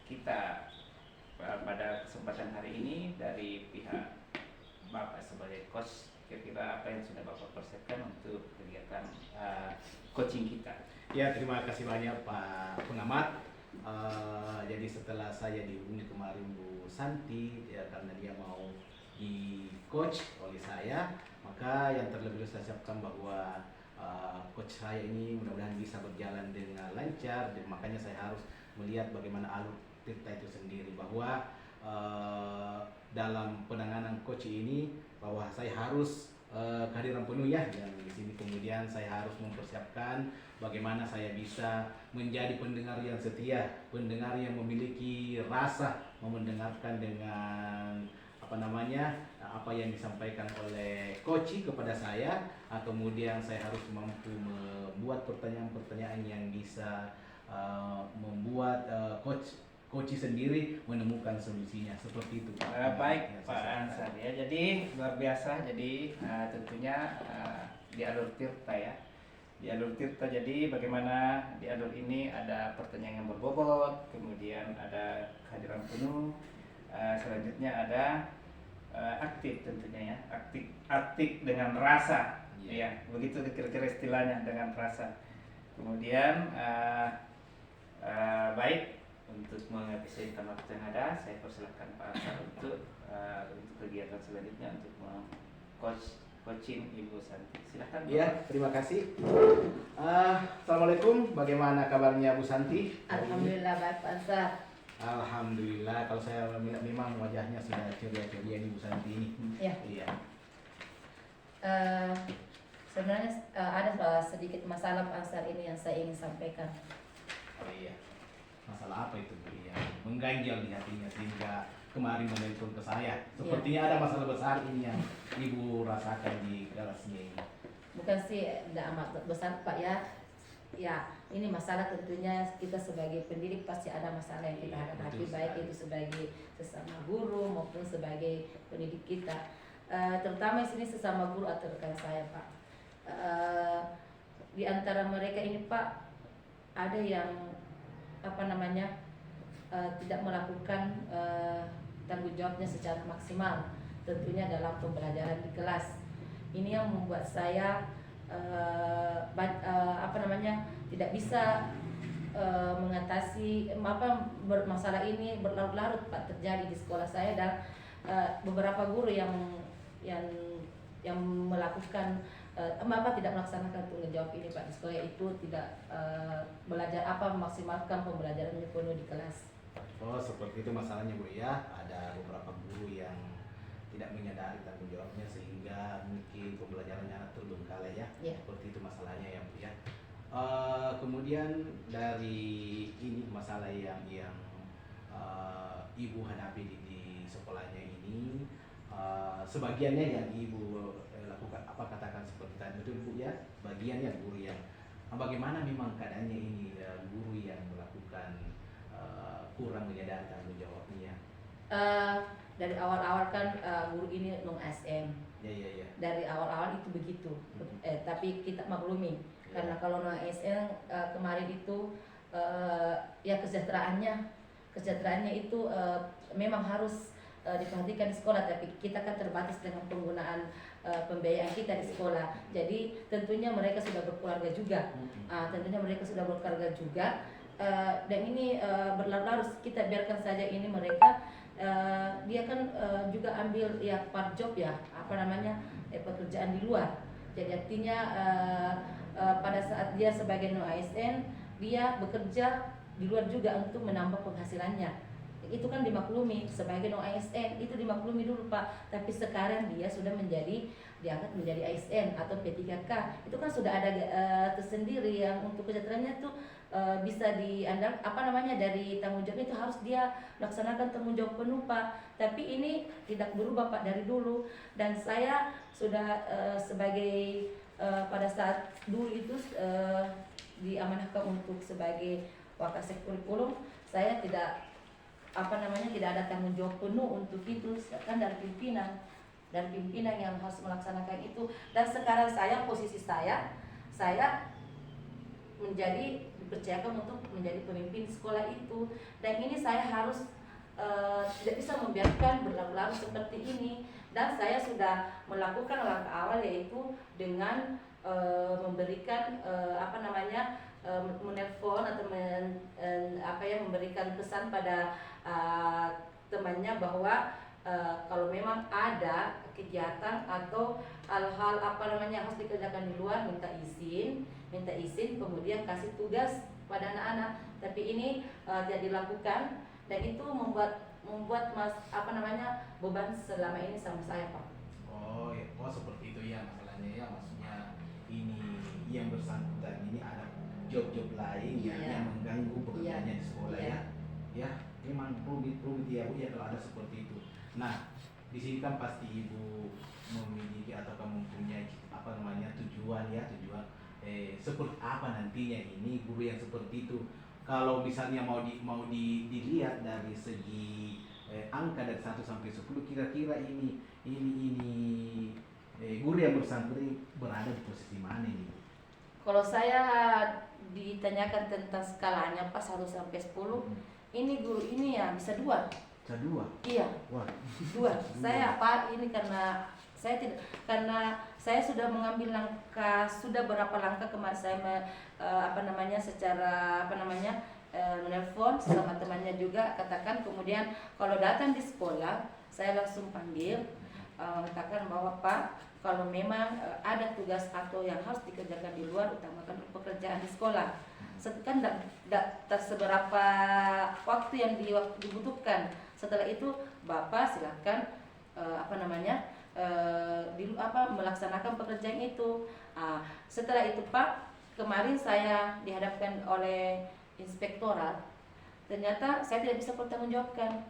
kita pada kesempatan hari ini dari pihak Bapak sebagai coach, kira-kira apa yang sudah Bapak persiapkan untuk kegiatan coaching kita? Ya, terima kasih banyak Pak Pengamat. Jadi setelah saya dihubungi kemarin Bu Santi ya, karena dia mau di coach oleh saya, maka yang terlebih dahulu saya siapkan bahwa coach saya ini mudah-mudahan bisa berjalan dengan lancar. Makanya saya harus melihat bagaimana alur Tirta itu sendiri, bahwa dalam penanganan coach ini bahwa saya harus kehadiran penuh ya yang di sini. Kemudian saya harus mempersiapkan bagaimana saya bisa menjadi pendengar yang setia, pendengar yang memiliki rasa mau mendengarkan dengan apa yang disampaikan oleh coach kepada saya. Kemudian saya harus mampu membuat pertanyaan-pertanyaan yang bisa membuat coach sendiri menemukan solusinya, seperti itu. Baik Yang Pak saya sampaikan. Ansar ya, jadi luar biasa. Jadi tentunya di alur Tirta ya, di alur Tirta. Jadi bagaimana di alur ini ada pertanyaan yang berbobot, kemudian ada kehadiran penuh, selanjutnya ada aktif tentunya ya, aktif dengan rasa. Iya. Ya, begitu kira-kira istilahnya, dengan rasa. Kemudian baik, untuk menghabiskan waktu yang ada, saya persilakan Pak Ansar untuk kegiatan selanjutnya, untuk coaching Ibu Santi. Silakan. Iya, terima kasih. Assalamualaikum, bagaimana kabarnya Bu Santi? Alhamdulillah baik Pak Ansar. Alhamdulillah, kalau saya melihat memang wajahnya sudah ceria-ceria nih Bu Santi ini. Ya. Iya. Sebenarnya ada sedikit masalah Pak Ansar ini yang saya ingin sampaikan. Oh iya. Masalah apa itu Bu? Iya. Mengganjal di hatinya sehingga kemarin menelpon ke saya. Sepertinya ada masalah besar ini yang Ibu rasakan di kelasnya ini. Bukan sih tidak amat besar Pak ya. Ya, ini masalah tentunya kita sebagai pendidik pasti ada masalah yang kita Iya, hadapi, betul baik sekali. itu sebagai sesama guru maupun sebagai pendidik kita. Terutama di sini sesama guru atau rekan saya Pak. Di antara mereka ini Pak, ada yang tidak melakukan tanggung jawabnya secara maksimal, tentunya dalam pembelajaran di kelas. Ini yang membuat saya tidak bisa mengatasi masalah ini berlarut-larut Pak terjadi di sekolah saya, dan beberapa guru yang melakukan tidak melaksanakan tanggung jawab ini Pak di sekolah, itu tidak memaksimalkan pembelajarannya penuh di kelas. Oh, seperti itu masalahnya Bu ya. Ada beberapa guru yang tidak menyadari tanggung jawabnya sehingga mungkin pembelajarannya anak terbengkalai ya. Ya. Seperti itu masalahnya ya Bu ya. Kemudian dari ini masalah yang Ibu hadapi di sekolahnya ini, sebagiannya yang Ibu lakukan katakan seperti tadi, betul Bu ya, bagiannya guru yang bagaimana memang keadaannya ini, guru yang melakukan kurang menyadari tanggung jawabnya. Dari awal-awal kan guru ini non ASN. Ya. Dari awal-awal itu begitu. Tapi kita maklumi karena kalau non ASN kemarin itu ya kesejahteraannya itu memang harus diperhatikan di sekolah, tapi kita kan terbatas dengan penggunaan pembiayaan kita di sekolah. Jadi tentunya mereka sudah berkeluarga juga. Dan ini berlarut-larut, kita biarkan saja ini mereka dia kan juga ambil ya part job ya, pekerjaan di luar. Jadi artinya pada saat dia sebagai non ASN, dia bekerja di luar juga untuk menambah penghasilannya. Itu kan dimaklumi sebagai non ASN, itu dimaklumi dulu Pak. Tapi sekarang dia sudah diangkat menjadi ASN atau P3K. Itu kan sudah ada tersendiri yang untuk kesejahteraannya tuh bisa diandalkan dari tanggung jawab itu harus dia laksanakan tanggung jawab penuh Pak. Tapi ini tidak berubah Pak dari dulu, dan saya sudah sebagai pada saat dulu itu diamanahkan untuk sebagai wakasek kurikulum, saya tidak ada tanggung jawab penuh untuk itu, kan dari pimpinan yang harus melaksanakan itu. Dan sekarang posisi saya dipercayakan untuk menjadi pemimpin sekolah itu, dan ini saya harus tidak bisa membiarkan berlarut-larut seperti ini. Dan saya sudah melakukan langkah awal, yaitu dengan memberikan menelpon atau memberikan pesan pada temannya bahwa kalau memang ada kegiatan atau hal-hal harus dikerjakan di luar, minta izin, kemudian kasih tugas pada anak-anak. Tapi ini tidak dilakukan, dan itu membuat beban selama ini sama saya, Pak. Oh, ya. Oh seperti itu ya masalahnya ya, maksudnya ini yang bersangkutan ini ada job-job lain yang mengganggu pekerjaannya di sekolah ya. Ya, memang rumit ya Bu ya kalau ada seperti itu. Nah, di sini kan pasti Ibu memiliki atau mempunyai tujuan seperti apa nantinya ini guru yang seperti itu. Kalau misalnya mau dilihat dari segi angka dari 1 sampai 10, kira-kira ini guru yang bersangkutan berada di posisi mana ini? Kalau saya ditanyakan tentang skalanya pas 1 sampai 10, ini guru ini ya bisa 2. Bisa 2? Iya. Wah. 2. Saya ini karena saya sudah mengambil langkah, sudah berapa langkah kemarin saya menelpon sama temannya juga, katakan kemudian kalau datang di sekolah saya langsung panggil, katakan bahwa Pak, kalau memang ada tugas atau yang harus dikerjakan di luar, utamakan pekerjaan di sekolah. Kan tidak seberapa waktu yang dibutuhkan. Setelah itu Bapak silakan melaksanakan pekerjaan itu. Setelah itu Pak, kemarin saya dihadapkan oleh inspektorat, ternyata saya tidak bisa pertanggungjawabkan,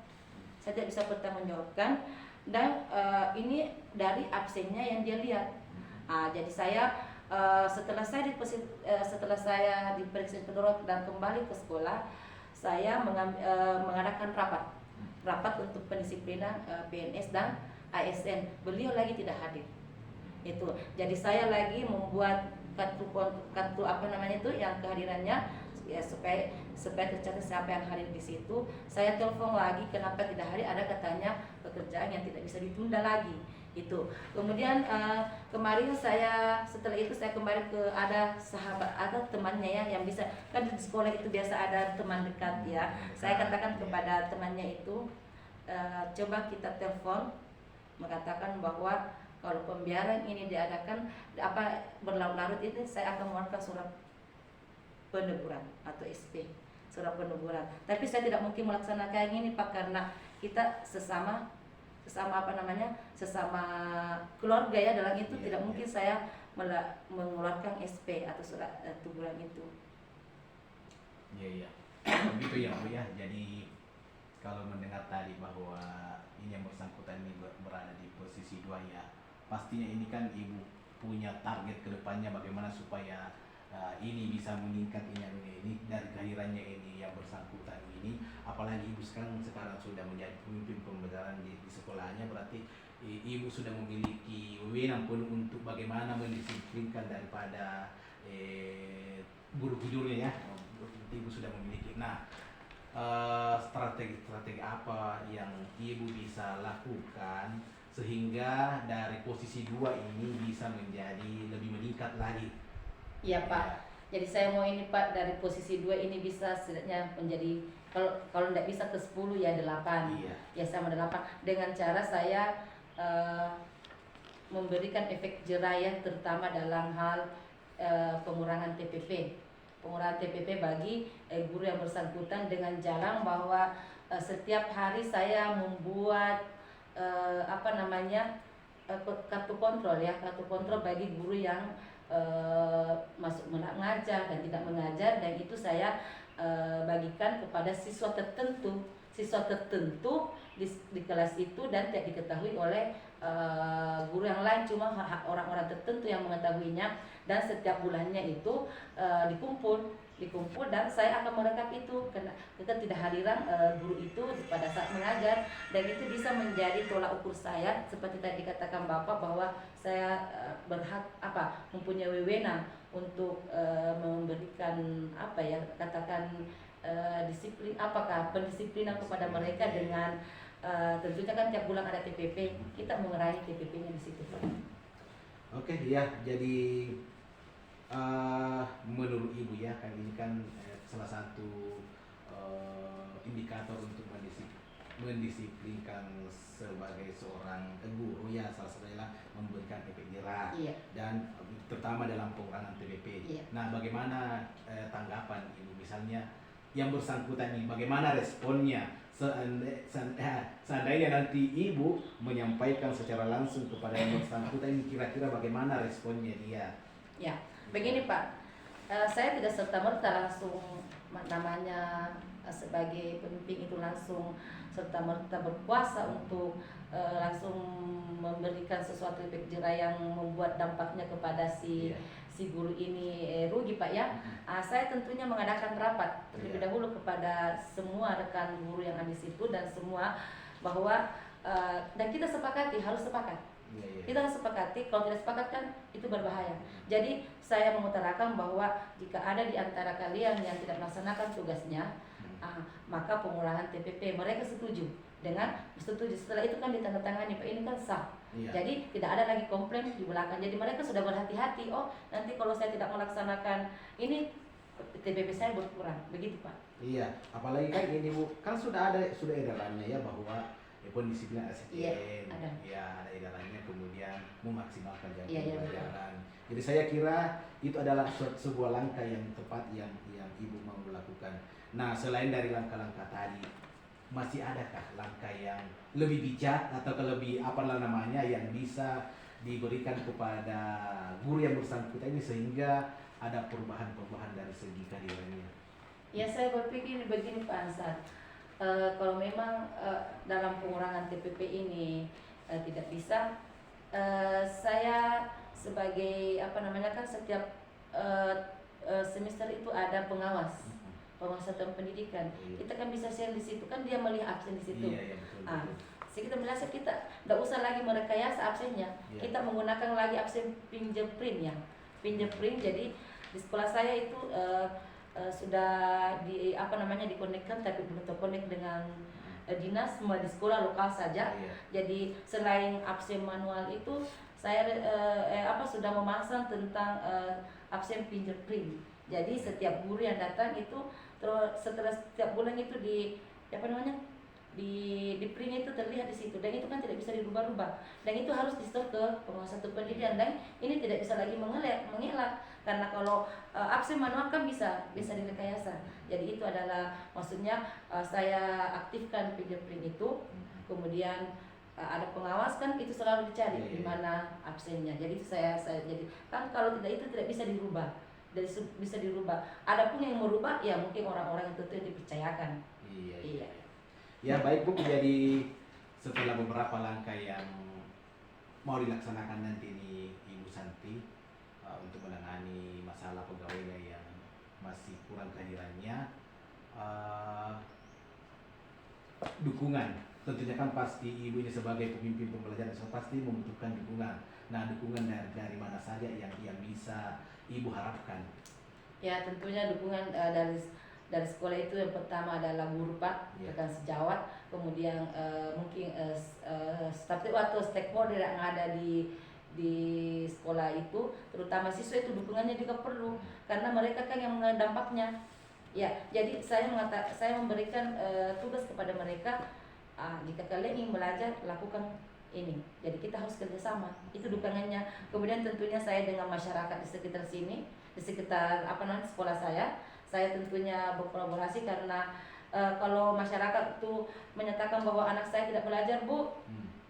dan ini dari absennya yang dia lihat. Jadi saya setelah saya diperiksa inspektorat dan kembali ke sekolah, saya mengadakan rapat untuk pendisiplinan PNS dan ASN. Beliau lagi tidak hadir. Itu. Jadi saya lagi membuat kartu yang kehadirannya ya, supaya tercatat siapa yang hadir di situ. Saya telepon lagi kenapa tidak hadir, ada katanya pekerjaan yang tidak bisa ditunda lagi. Itu. Kemudian kemarin setelah itu saya kembali ke ada temannya ya, yang bisa, kan di sekolah itu biasa ada teman dekat ya. Saya katakan kepada temannya itu, coba kita telepon, mengatakan bahwa kalau pembiaran ini diadakan berlarut-larut, itu saya akan mengeluarkan surat peneguran atau SP, surat peneguran. Tapi saya tidak mungkin melaksanakan ini Pak, karena kita sesama keluarga ya, dalam itu tidak mungkin saya mengeluarkan SP atau surat teguran itu. Iya. Begitu ya Bu ya. Jadi kalau mendengar tadi bahwa ini yang bersangkutan ini berada di posisi 2 ya, pastinya ini kan Ibu punya target ke depannya bagaimana supaya ini bisa meningkat ini dari kehadirannya ini yang bersangkutan ini. Apalagi Ibu sekarang sudah menjadi pemimpin pembelajaran di sekolahnya, berarti Ibu sudah memiliki wewenang penuh untuk bagaimana mendisiplinkan daripada guru-gurunya ya. Ibu sudah memiliki. Nah, strategi apa yang Ibu bisa lakukan sehingga dari posisi 2 ini bisa menjadi lebih meningkat lagi? Iya Pak. Jadi saya mau ini Pak, dari posisi 2 ini bisa setidaknya menjadi, kalau tidak bisa ke 10 ya 8. Iya. Ya sama 8, dengan cara saya memberikan efek jerah terutama dalam hal pengurangan TPP. Pengurangan TPP bagi guru yang bersangkutan dengan jalan bahwa setiap hari saya membuat kartu kontrol bagi guru yang masuk mengajar dan tidak mengajar, dan itu saya bagikan kepada siswa tertentu di kelas itu, dan tidak diketahui oleh guru yang lain, cuma orang-orang tertentu yang mengetahuinya. Dan setiap bulannya itu dikumpul, dan saya akan merekap itu karena ketidakhadiran guru itu pada saat mengajar, dan itu bisa menjadi tolak ukur saya seperti tadi katakan Bapak bahwa saya berhak mempunyai wewenang untuk memberikan disiplin, pendisiplinan kepada mereka dengan tentunya kan tiap bulan ada TPP, kita mengurangi TPP-nya di situ. Oke ya, jadi menurut Ibu ya, kan ini kan salah satu indikator untuk mendisiplinkan sebagai seorang guru ya, salah satunya adalah memberikan efek jerah Iya. dan terutama dalam pengurangan TBP. Iya. Nah, bagaimana tanggapan Ibu misalnya yang bersangkutan ini, bagaimana responnya seandainya nanti Ibu menyampaikan secara langsung kepada yang bersangkutan ini, kira-kira bagaimana responnya dia? Ya, begini Pak, saya tidak serta-merta langsung namanya sebagai pemimpin itu langsung serta-merta berkuasa untuk langsung memberikan sesuatu efek jerah yang membuat dampaknya kepada si Iya. si guru ini rugi Pak ya. Saya tentunya mengadakan rapat terlebih Iya. dahulu kepada semua rekan guru yang ada di situ dan semua bahwa dan kita sepakati, harus sepakat. Iya, iya. Kita harus sepakati, kalau tidak sepakat kan itu berbahaya. Jadi saya mengutarakan bahwa jika ada di antara kalian yang tidak melaksanakan tugasnya, maka pengurangan TPP mereka setuju setuju. Setelah itu kan ditandatangani Pak, ini kan sah. Iya. Jadi tidak ada lagi komplain di belakang. Jadi mereka sudah berhati-hati. Oh, nanti kalau saya tidak melaksanakan ini TPP saya berkurang. Begitu Pak. Iya, apalagi kan ini Bu, kan sudah edarannya ya bahwa pendisiplinan ASN, Iya, ada. ya ada edarannya, kemudian memaksimalkan jam Iya, iya, pembelajaran. Jadi saya kira itu adalah sebuah langkah yang tepat yang Ibu mau melakukan. Nah, selain dari langkah-langkah tadi, masih adakah langkah yang lebih bijak atau lebih yang bisa diberikan kepada guru yang bersangkutan ini sehingga ada perubahan-perubahan dari segi kehadirannya? Ya, saya berpikir begini Pak Ansar. Kalau memang dalam pengurangan TPP ini tidak bisa, saya sebagai kan setiap semester itu ada pengawas satuan pendidikan. Iya. Kita kan bisa share di situ, kan dia melihat absen di situ. Iya, betul. Kita merasa kita tidak usah lagi merekayasa absennya. Iya. Kita menggunakan lagi absen pinjam print ya. Pinjam print. Jadi di sekolah saya itu sudah dikonekkan tapi belum terkonek dengan dinas, semua di sekolah lokal saja. Iya. Jadi selain absen manual itu saya sudah memasang tentang absen fingerprint. Jadi setiap guru yang datang itu setelah setiap bulan itu di print itu terlihat di situ, dan itu kan tidak bisa dirubah-rubah, dan itu harus di-store ke penguasa satu pendidikan, dan ini tidak bisa lagi mengelak karena kalau absen manual kan bisa direkayasa. Jadi itu adalah maksudnya saya aktifkan fingerprint itu, kemudian ada pengawas kan itu selalu dicari di mana absennya. Jadi itu saya jadi kan kalau tidak itu tidak bisa dirubah. Bisa dirubah. Adapun yang merubah ya mungkin orang-orang itu yang dipercayakan. Iya. Ya baik Bu, jadi setelah beberapa langkah yang mau dilaksanakan nanti nih Ibu Santi untuk menangani masalah pegawainya yang masih kurang kehadirannya, dukungan tentunya kan pasti Ibu ini sebagai pemimpin pembelajaran pasti membutuhkan dukungan. Nah, dukungan dari mana saja yang bisa Ibu harapkan? Ya, tentunya dukungan dari sekolah itu yang pertama adalah guru Pak, rekan sejawat, kemudian mungkin staf atau stakeholder yang ada di sekolah itu, terutama siswa itu dukungannya juga perlu karena mereka kan yang mengenai dampaknya. Ya, jadi saya memberikan tugas kepada mereka, jika kalian ingin belajar lakukan ini. Jadi kita harus kerjasama. Itu dukungannya. Kemudian tentunya saya dengan masyarakat di sekitar sini, di sekitar sekolah saya tentunya berkolaborasi karena kalau masyarakat itu menyatakan bahwa anak saya tidak belajar Bu,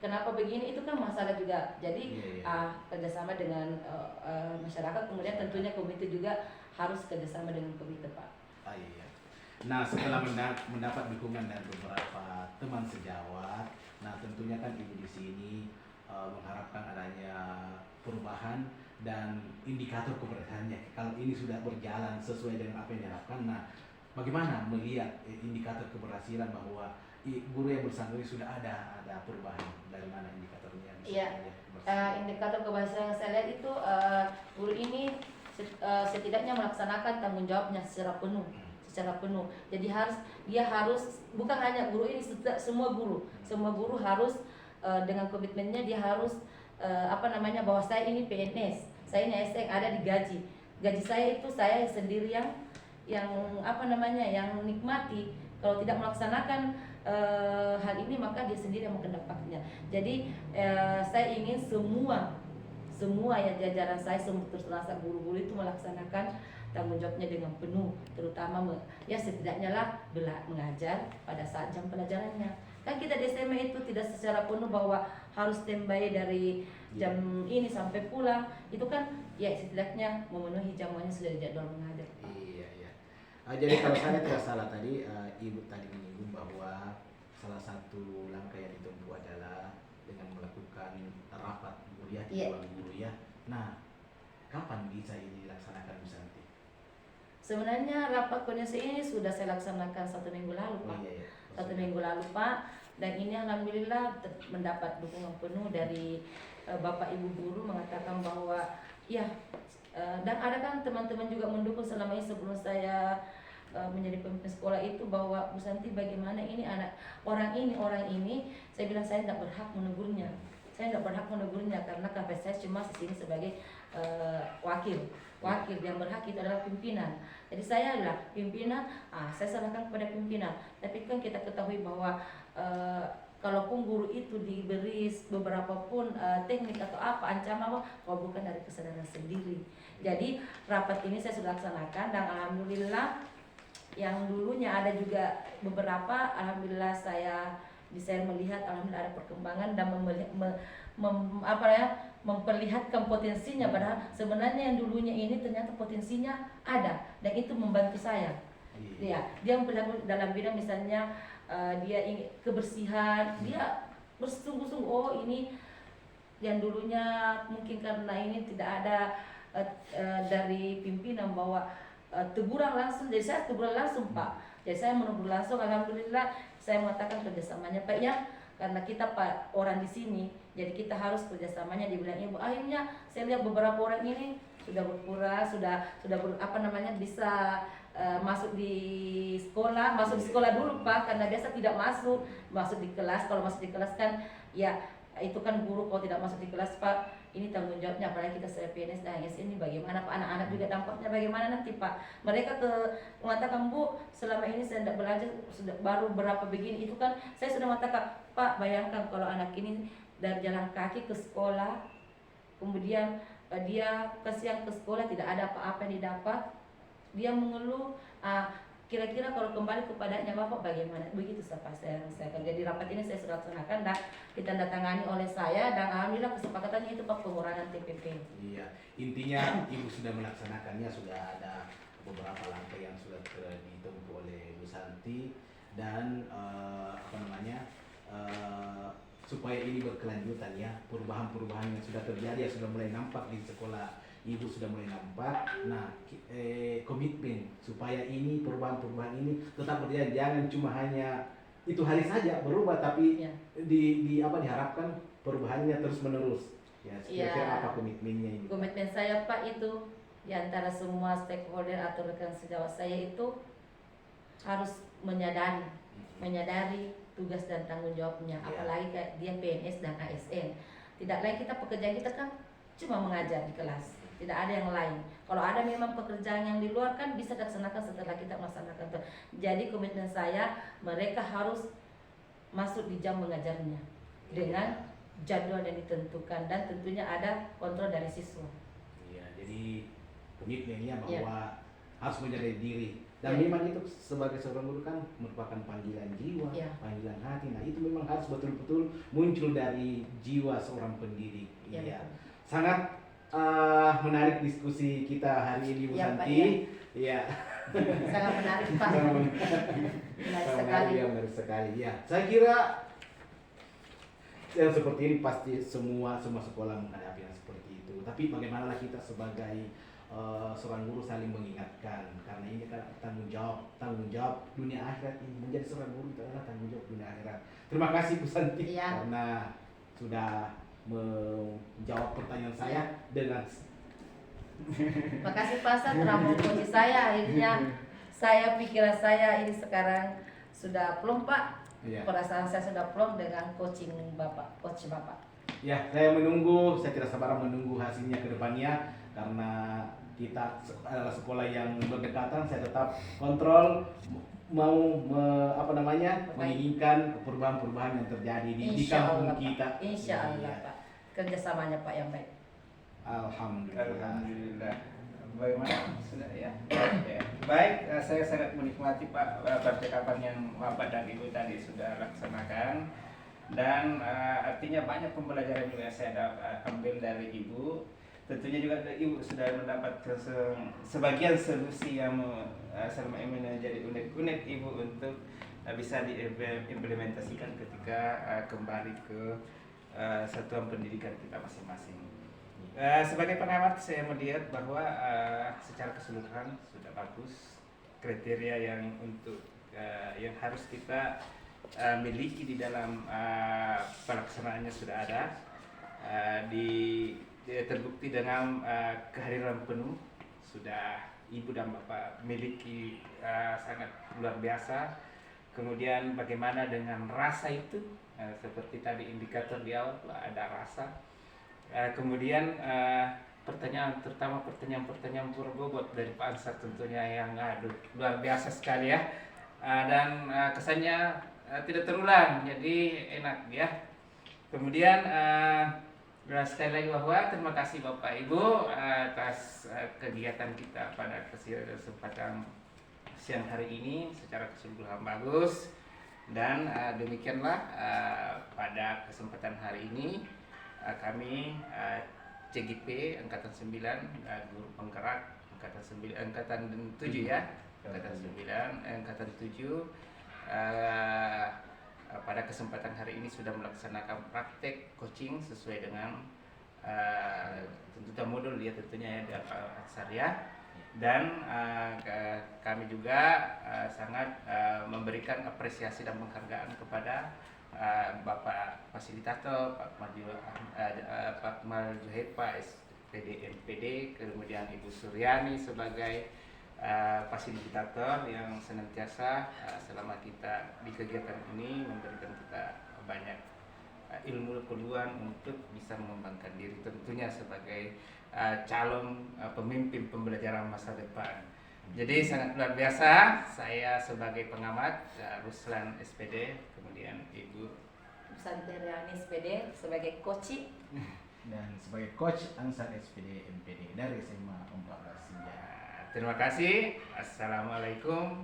kenapa begini, itu kan masalah juga. Jadi kerjasama dengan masyarakat, kemudian tentunya komite juga harus kerjasama dengan komite Pak. Iya. Nah, setelah mendapat dukungan dari beberapa teman sejawat, nah tentunya kan Ibu di sini mengharapkan adanya perubahan dan indikator keberhasilannya. Kalau ini sudah berjalan sesuai dengan apa yang diharapkan, nah bagaimana melihat indikator keberhasilan bahwa guru yang bersangkutan sudah ada perubahan? Dari mana indikatornya? Iya, indikator keberhasilan yang saya lihat itu guru ini setidaknya melaksanakan tanggung jawabnya secara penuh. Jadi dia harus bukan hanya guru ini, semua guru harus dengan komitmennya dia harus bahwa saya ini PNS, saya ini ASN, ada di gaji saya itu saya sendiri yang nikmati. Kalau tidak melaksanakan hal ini, maka dia sendiri yang makan dampaknya. Jadi saya ingin semua ya jajaran saya, terutama guru-guru itu melaksanakan tanggung jawabnya dengan penuh, terutama ya setidaknya lah mengajar pada saat jam pelajarannya. Kan kita di SMA itu tidak secara penuh bahwa harus standby dari jam ini sampai pulang, itu kan ya setidaknya memenuhi jamnya sudah jadwal mengajar. Iya. Jadi kalau saya tidak salah tadi, Ibu tadi menyinggung bahwa salah satu langkah yang ditempuh adalah dengan melakukan rapat kuliah di ruang guru ya. Nah, kapan bisa ini dilaksanakan Bu Santi? Sebenarnya rapat koordinasi ini sudah saya laksanakan 1 minggu lalu, Pak. Iya. 1 minggu lalu, Pak. Dan ini alhamdulillah mendapat dukungan penuh dari Bapak Ibu guru, mengatakan bahwa ya, dan ada kan teman-teman juga mendukung selama ini sebelum saya menjadi pemimpin sekolah itu, bahwa Bu Santi bagaimana ini orang ini saya bilang saya tidak berhak menegurnya. Saya tidak berhak menegurnya karena kapasitas saya cuma di sini sebagai wakil yang berhak itu adalah pimpinan. Jadi saya adalah pimpinan, saya serahkan kepada pimpinan. Tapi kan kita ketahui bahwa kalaupun guru itu diberi beberapa pun teknik atau apa ancaman apa, kalau bukan dari kesadaran sendiri. Jadi rapat ini saya sudah laksanakan, dan alhamdulillah yang dulunya ada juga beberapa, alhamdulillah saya bisa melihat alhamdulillah ada perkembangan dan memperlihatkan potensinya, padahal sebenarnya yang dulunya ini ternyata potensinya ada, dan itu membantu saya. Dia memperlihatkan dalam bidang misalnya dia ingin kebersihan, dia bersungguh-sungguh, oh ini yang dulunya mungkin karena ini tidak ada dari pimpinan bahwa teguran langsung, jadi saya teguran langsung Pak, jadi saya menegur langsung. Alhamdulillah saya mengatakan kerjasamanya Pak ya, karena kita Pak orang di sini, jadi kita harus kerjasamanya. Dibilang Ibu, akhirnya saya lihat beberapa orang ini sudah berpura, sudah bisa masuk di sekolah dulu Pak, karena biasa tidak masuk di kelas. Kalau masuk di kelas kan ya itu kan guru, kalau tidak masuk di kelas Pak, ini tanggung jawabnya, apalagi kita sebagai PNS dan ASN ini bagaimana Pak, anak-anak juga dampaknya bagaimana nanti Pak. Mereka mengatakan, Bu, selama ini saya tidak belajar, sudah baru berapa begini, itu kan saya sudah mengatakan, Pak, bayangkan kalau anak ini dari jalan kaki ke sekolah, kemudian dia kesian ke sekolah, tidak ada apa-apa yang didapat, dia mengeluh, kira-kira kalau kembali kepadanya Bapak bagaimana? Begitu saya rasakan. Jadi rapat ini saya sudah laksanakan dan ditandatangani oleh saya, dan alhamdulillah kesepakatannya itu Pak pengurangan TPP. Iya, intinya Ibu sudah melaksanakannya, sudah ada beberapa langkah yang sudah ditempuh oleh Bu Santi, dan supaya ini berkelanjutan ya, perubahan-perubahan yang sudah terjadi, yang sudah mulai nampak di sekolah Ibu sudah mulai nampak. Nah, komitmen supaya ini perubahan-perubahan ini tetap berjalan, jangan cuma hanya itu hari saja berubah, tapi Ya. diharapkan perubahannya terus menerus. Ya, kira-kira apa komitmennya ini? Komitmen saya Pak itu di antara semua stakeholder atau rekan sejawat saya itu harus menyadari tugas dan tanggung jawabnya, apalagi kayak dia PNS dan ASN. Tidak lain, kita pekerjaan kita kan cuma mengajar di kelas, tidak ada yang lain. Kalau ada memang pekerjaan yang di luar kan bisa dilaksanakan setelah kita melaksanakan itu. Jadi komitmen saya, mereka harus masuk di jam mengajarnya dengan jadwal yang ditentukan, dan tentunya ada kontrol dari siswa. Iya, jadi komitmennya bahwa harus menjadi diri. Dan Ya. memang itu sebagai seorang guru kan merupakan panggilan jiwa, Ya. panggilan hati. Nah itu memang harus betul-betul muncul dari jiwa seorang pendidik. Ya, Iya. betul. Sangat menarik diskusi kita hari ini Bu Ya, Pak, Santi. Iya. Sangat menarik Pak. Menarik sekali. Menarik sekali. Ya, saya kira yang seperti ini pasti semua sekolah menghadapi yang seperti itu. Tapi bagaimanalah kita sebagai seorang guru saling mengingatkan, karena ini kan tanggung jawab dunia akhirat. Ini menjadi seorang guru itu adalah tanggung jawab dunia akhirat. Terima kasih Bu Santi karena sudah menjawab pertanyaan saya dengan. Terima kasih Pak Sa telah menguji saya. Akhirnya pikiran saya ini sekarang sudah plong Pak. Perasaan saya sudah plong dengan coach Bapak. Ya, saya tidak sabar menunggu hasilnya ke depannya, karena kita adalah sekolah yang berdekatan. Saya tetap kontrol menginginkan perubahan-perubahan yang terjadi di kampung kita. Insya Allah Iya. Pak, kerjasamanya Pak yang baik. Alhamdulillah. Bagaimana sudah ya? Ya. Baik, saya sangat menikmati Pak percakapan yang Bapak dan Ibu tadi sudah laksanakan, dan artinya banyak pembelajaran juga saya ambil dari Ibu. Tentunya juga Ibu sudah mendapat sebagian solusi yang selama ini menjadi unik-unik Ibu untuk bisa diimplementasikan ketika kembali ke satuan pendidikan kita masing-masing. Sebagai pengamat saya melihat bahwa secara keseluruhan sudah bagus, kriteria yang yang harus kita miliki di dalam pelaksanaannya sudah ada, terbukti dengan kehadiran penuh sudah Ibu dan Bapak miliki sangat luar biasa. Kemudian bagaimana dengan rasa itu, seperti tadi indikator di awal ada rasa. Kemudian pertanyaan berbobot dari Pak Ansar tentunya yang luar biasa sekali ya, dan kesannya tidak terulang, jadi enak ya. Kemudian sekali lagi bahwa terima kasih Bapak Ibu atas kegiatan kita pada kesempatan siang hari ini secara keseluruhan bagus, dan demikianlah pada kesempatan hari ini kami CGP Angkatan 9, guru penggerak Angkatan 7 ya, Angkatan 9, Angkatan 7 pada kesempatan hari ini sudah melaksanakan praktek coaching sesuai dengan tuntutan modul ya tentunya ya Pak Ansar ya. Dan kami juga sangat memberikan apresiasi dan penghargaan kepada Bapak Fasilitator, Pak Akmal Juhepa SPD MPD, kemudian Ibu Suryani sebagai fasilitator yang senantiasa selama kita di kegiatan ini memberikan kita banyak ilmu pengetahuan untuk bisa mengembangkan diri tentunya sebagai calon pemimpin pembelajaran masa depan. Jadi sangat luar biasa. Saya sebagai pengamat Ruslan SPD, kemudian Ibu Santeriani SPD sebagai coach, Dan sebagai coach Ansar SPD MPD dari SMA 14 Sinja. Terima kasih. Assalamualaikum